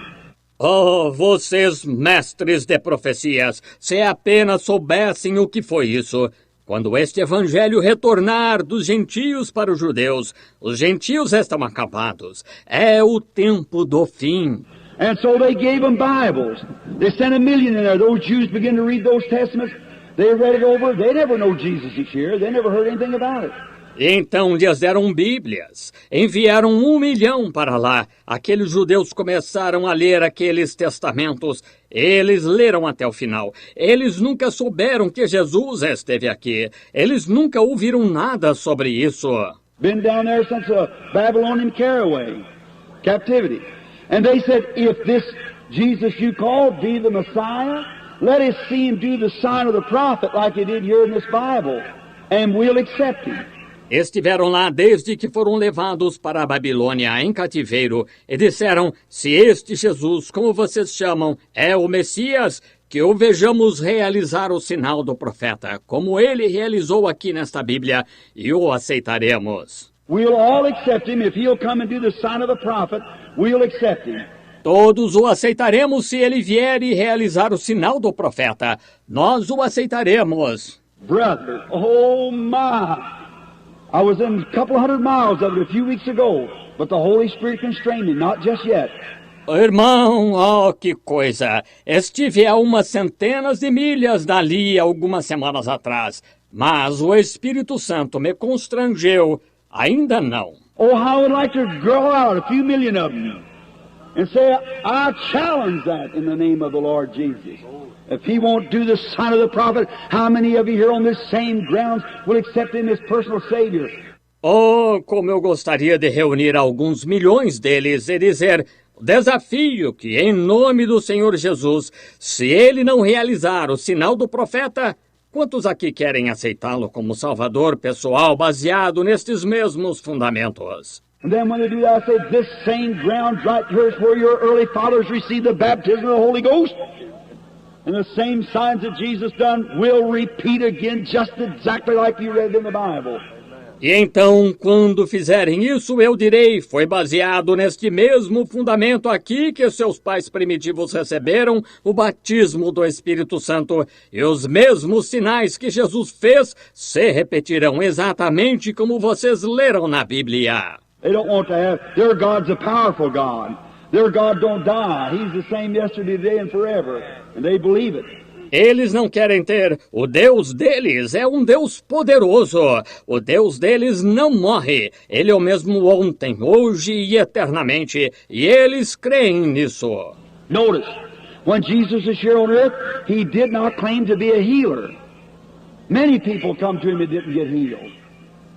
Oh, vocês mestres de profecias, se apenas soubessem o que foi isso. Quando este evangelho retornar dos gentios para os gentios estão acabados. É o tempo do fim. And so they gave them Bibles. They sent 1 million in there. Those Jews began to read those testaments. They read it over. They never know Jesus is here. They never heard anything about it. Então lhes deram Bíblias. Enviaram 1 milhão para lá. Aqueles judeus começaram a ler aqueles testamentos. Eles leram até o final. Eles nunca souberam que Jesus esteve aqui. Eles nunca ouviram nada sobre isso. Been down there since the Babylonian captivity. And they said, if this Jesus you called be the Messiah, let us see him do the sign of the prophet like he did here in this Bible, and we'll accept him. Estiveram lá desde que foram levados para a Babilônia em cativeiro e disseram, se este Jesus, como vocês chamam, é o Messias, que o vejamos realizar o sinal do profeta, como ele realizou aqui nesta Bíblia, e o aceitaremos. We'll all accept him. If he'll come and do the sign of the prophet, we'll accept him. Todos o aceitaremos se ele vier e realizar o sinal do profeta. Nós o aceitaremos. Brother, oh my! I was in a couple 100 miles of it a few weeks ago, but the Holy Spirit constrained me, not just yet. Irmão, oh, que coisa! Estive a umas centenas de milhas dali algumas semanas atrás, mas o Espírito Santo me constrangeu. Ainda não. Oh, how I would like to grow out a few million of them and say, I challenge that in the name of the Lord Jesus. If he won't do the sign of the prophet, how many of you here on this same grounds will accept him as personal Savior? Oh, como eu gostaria de reunir alguns milhões deles e dizer, desafio que, em nome do Senhor Jesus, se ele não realizar o sinal do profeta, quantos aqui querem aceitá-lo como Salvador pessoal baseado nestes mesmos fundamentos? And then when they do that, I say, this same ground right here is where your early fathers received the baptism of the Holy Ghost. And the same signs that Jesus done will repeat again just exactly like you read in the Bible. E então, quando fizerem isso, eu direi, foi baseado neste mesmo fundamento aqui que seus pais primitivos receberam, o batismo do Espírito Santo, e os mesmos sinais que Jesus fez se repetirão exatamente como vocês leram na Bíblia. They don't want to have, their God's a powerful God. Their God don't die. He's the same yesterday, today, and forever. And they believe it. Eles não querem ter. O Deus deles é um Deus poderoso. O Deus deles não morre. Ele é o mesmo ontem, hoje e eternamente. E eles creem nisso. Notice, when Jesus was here on earth, he did not claim to be a healer. Many people come to him and didn't get healed.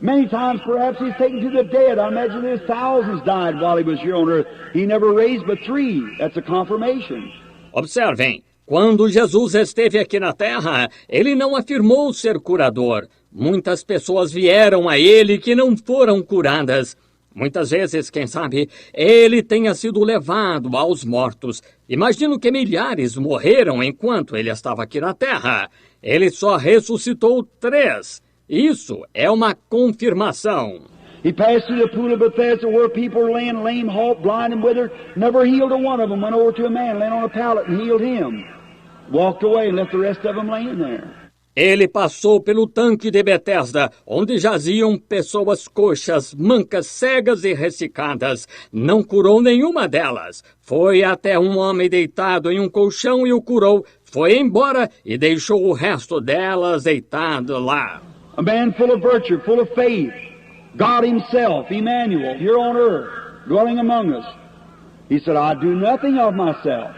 Many times, perhaps, he's taken to the dead. I imagine there's thousands died while he was here on earth. He never raised but 3. That's a confirmation. Observem, quando Jesus esteve aqui na Terra, ele não afirmou ser curador. Muitas pessoas vieram a ele que não foram curadas. Muitas vezes, quem sabe, ele tenha sido levado aos mortos. Imagino que milhares morreram enquanto ele estava aqui na Terra. Ele só ressuscitou 3. Isso é uma confirmação. He passed through the pool of Bethesda where people were laying lame, halt, blind, and withered. Never healed a one of them. Went over to a man laying on a pallet and healed him. Walked away and left the rest of them laying there. Ele passou pelo tanque de Betesda, onde jaziam pessoas coxas, mancas, cegas e ressecadas. Não curou nenhuma delas. Foi até um homem deitado em um colchão e o curou. Foi embora e deixou o resto delas deitado lá. A man full of virtue, full of faith. God himself, Emmanuel, here on earth, dwelling among us. He said, I do nothing of myself.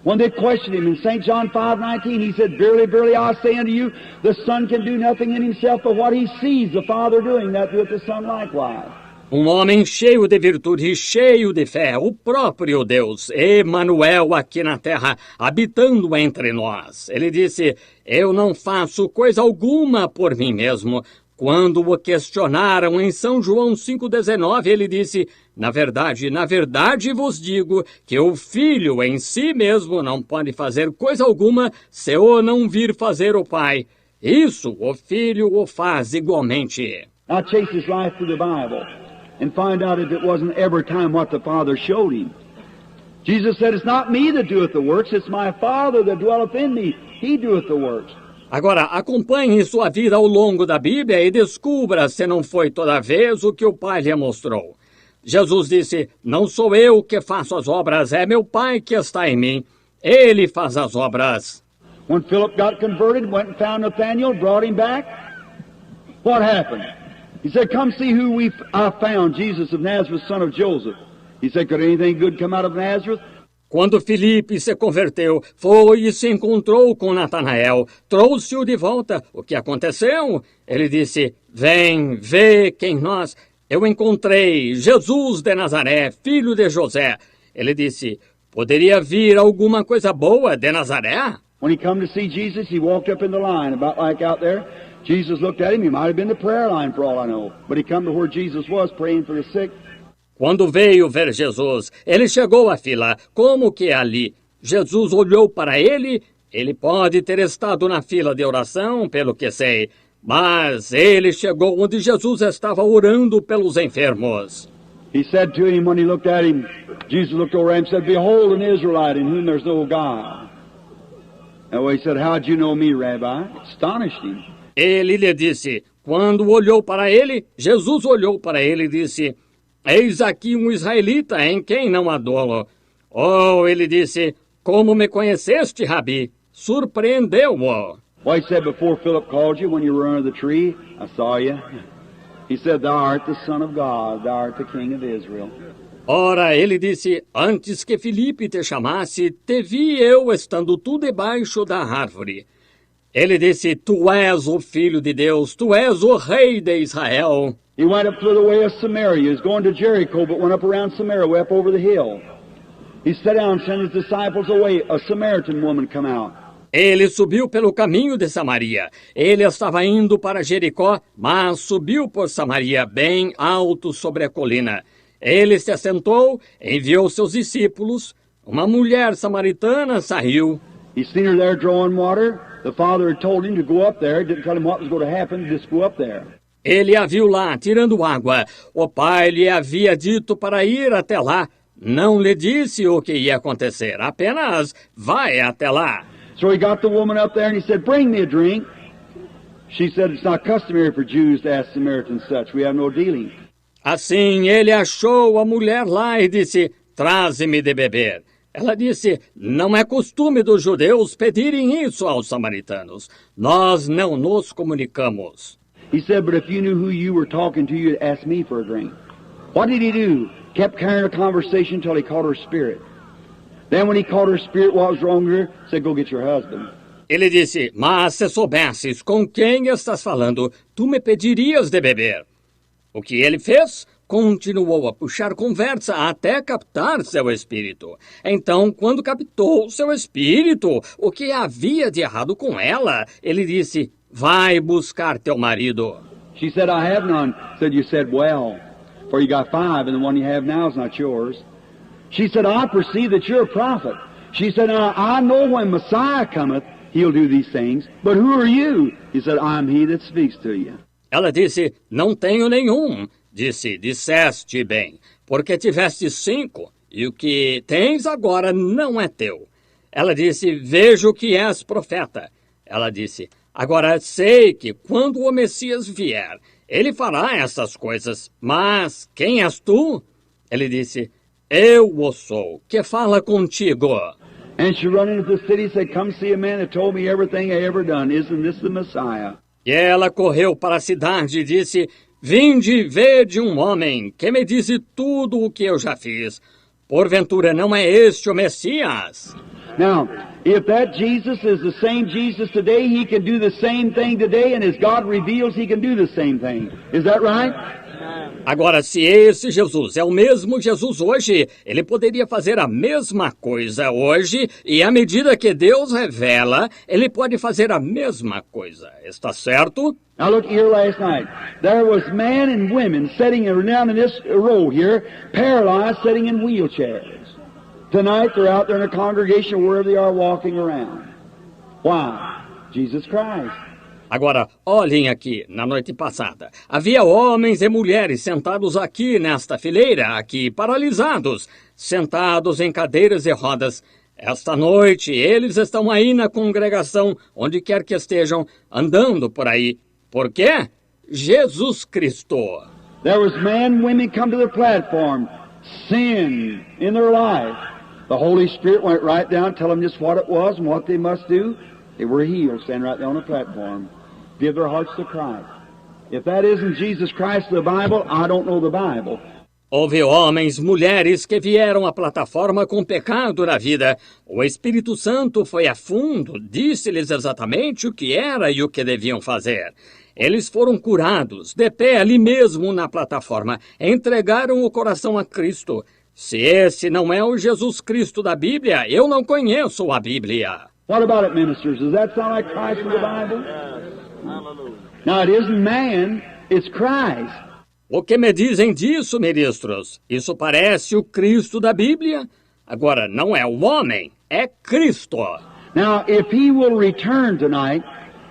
When they questioned him in St. John 5:19, he said, Verily, verily, I say unto you, the Son can do nothing in himself but what he sees the Father doing, that doeth the Son likewise. Um homem cheio de virtude e cheio de fé, o próprio Deus, Emanuel aqui na terra, habitando entre nós. Ele disse, eu não faço coisa alguma por mim mesmo. Quando o questionaram em São João 5,19, ele disse, na verdade vos digo que o Filho em si mesmo não pode fazer coisa alguma se o não vir fazer o Pai. Isso o Filho o faz igualmente. Now chase his life through the Bible and find out if it wasn't every time what the Father showed him. Jesus said, it's not me that doeth the works, it's my Father that dwelleth in me. He doeth the works. Agora, acompanhe sua vida ao longo da Bíblia e descubra se não foi toda vez o que o Pai lhe mostrou. Jesus disse, não sou eu que faço as obras, é meu Pai que está em mim. Ele faz as obras. When Philip got converted, went and found Nathanael, brought him back, what happened? He said, come see who I found, Jesus of Nazareth, son of Joseph. He said, could anything good come out of Nazareth? Quando Filipe se converteu, foi e se encontrou com Natanael, trouxe-o de volta. O que aconteceu? Ele disse, vem, vê quem nós... Eu encontrei Jesus de Nazaré, filho de José. Ele disse, poderia vir alguma coisa boa de Nazaré? When he come to see Jesus, he walked up in the line, about like out there. Jesus looked at him, he might have been the prayer line for all I know. But he come to where Jesus was praying for the sick. Quando veio ver Jesus, ele chegou à fila, como que ali. Jesus olhou para ele, ele pode ter estado na fila de oração, pelo que sei, mas ele chegou onde Jesus estava orando pelos enfermos. He said to him, when he looked at him, Jesus looked over at him and said, behold an Israelite in whom there's no God. And he said, how'd you know me, Rabbi? It astonished him. Ele lhe disse, quando olhou para ele, Jesus olhou para ele e disse, eis aqui um israelita em quem não há dolo. Oh, ele disse, como me conheceste, Rabi? Surpreendeu-o. Well, he said, before Philip called you, when you were under the tree, I saw you. He said, thou art the Son of God, thou art the King of Israel. Ora, ele disse, antes que Filipe te chamasse, te vi eu estando tu debaixo da árvore. Ele disse, tu és o Filho de Deus, tu és o Rei de Israel. He went up through the way of Samaria. He was going to Jericho, but went up around Samaria, way up over the hill. He sat down and sent his disciples away. A Samaritan woman come out. Ele subiu pelo caminho de Samaria. Ele estava indo para Jericó, mas subiu por Samaria, bem alto sobre a colina. Ele se assentou, enviou seus discípulos. Uma mulher samaritana saiu. He seen her there drawing water. The Father had told him to go up there. He didn't tell him what was going to happen, just go up there. Ele a viu lá, tirando água. O pai lhe havia dito para ir até lá. Não lhe disse o que ia acontecer, apenas vai até lá. So he got the woman up there and he said, bring me a drink. She said, it's not customary for Jews to ask Samaritans such. We have no dealing. Assim ele achou a mulher lá e disse, traze-me de beber. Ela disse, não é costume dos judeus pedirem isso aos samaritanos. Nós não nos comunicamos. He said, but if you knew who you were talking to, you'd ask me for a drink. What did he do? Kept carrying a conversation until he caught her spirit. Then when he caught her spirit, what was wrong with her? Said, go get your husband. Ele disse, mas se soubesses com quem estás falando, tu me pedirias de beber. O que ele fez? Continuou a puxar conversa até captar seu espírito. Então, quando captou seu espírito, o que havia de errado com ela, ele disse, vai buscar teu marido. She said, I have none. Said, you said, well, for you got 5 and the one you have now is not yours. She said, I perceive that you're a prophet. She said, I know when Messiah cometh, he'll do these things. But who are you? He said, I'm he that speaks to you. Ela disse, não tenho nenhum. Disse, disseste bem, porque tiveste 5, e o que tens agora não é teu. Ela disse, vejo que és profeta. Ela disse, agora sei que quando o Messias vier, ele fará essas coisas. Mas quem és tu? Ele disse, eu o sou, que fala contigo. And she run into the city and said, come see a man that told me everything I ever done. Isn't this the Messiah? E ela correu para a cidade e disse, vinde ver de um homem que me disse tudo o que eu já fiz. Porventura não é este o Messias? Now, if that Jesus is the same Jesus today, he can do the same thing today, and as God reveals, he can do the same thing. Is that right? Agora, se esse Jesus é o mesmo Jesus hoje, ele poderia fazer a mesma coisa hoje, e à medida que Deus revela, ele pode fazer a mesma coisa. Está certo? Now look here last night. There was men and women sitting down in this row here, paralyzed, sitting in wheelchairs. Tonight they're out there in a congregation wherever they are walking around. Why? Jesus Christ. Agora, olhem aqui, na noite passada. Havia homens e mulheres sentados aqui nesta fileira, aqui paralisados, sentados em cadeiras e rodas. Esta noite, eles estão aí na congregação, onde quer que estejam, andando por aí. Por quê? Jesus Cristo. There was men and women come to the platform, sin in their life. The Holy Spirit went right down, tell them just what it was and what they must do. They were healed, standing right there on the platform. Give their hearts to Christ. If that isn't Jesus Christ the Bible, I don't know the Bible. Houve homens, mulheres que vieram à plataforma com pecado na vida. O Espírito Santo foi a fundo, disse-lhes exatamente o que era e o que deviam fazer. Eles foram curados, de pé ali mesmo na plataforma, entregaram o coração a Cristo. Se esse não é o Jesus Cristo da Bíblia, eu não conheço a Bíblia. What about it, ministers? Does that sound like Christ in the Bible? Now it isn't man, it's Christ. O que me dizem disso, ministros? Isso parece o Cristo da Bíblia? Agora, não é o homem, é Cristo. Now, if he will return tonight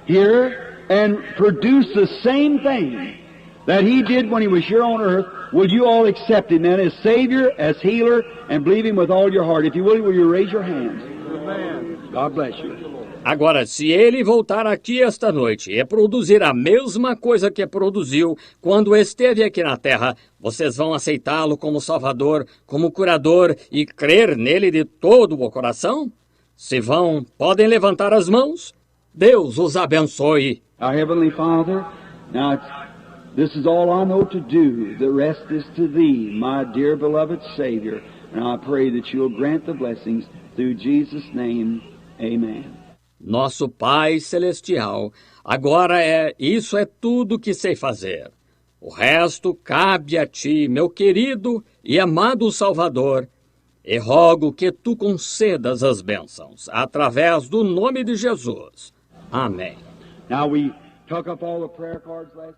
here and produce the same thing that he did when he was here on earth, will you all accept him then as Savior, as healer, and believe him with all your heart? If you will you raise your hands? God bless you. Agora, se ele voltar aqui esta noite e produzir a mesma coisa que produziu quando esteve aqui na terra, vocês vão aceitá-lo como Salvador, como curador e crer nele de todo o coração? Se vão, podem levantar as mãos? Deus os abençoe. Our Heavenly Father, now this is all I know to do. The rest is to Thee, my dear beloved Savior. And I pray that you'll grant the blessings through Jesus' name. Amen. Nosso Pai Celestial, agora isso é tudo que sei fazer. O resto cabe a Ti, meu querido e amado Salvador, e rogo que Tu concedas as bênçãos, através do nome de Jesus. Amém. Now we took up all the prayer cards last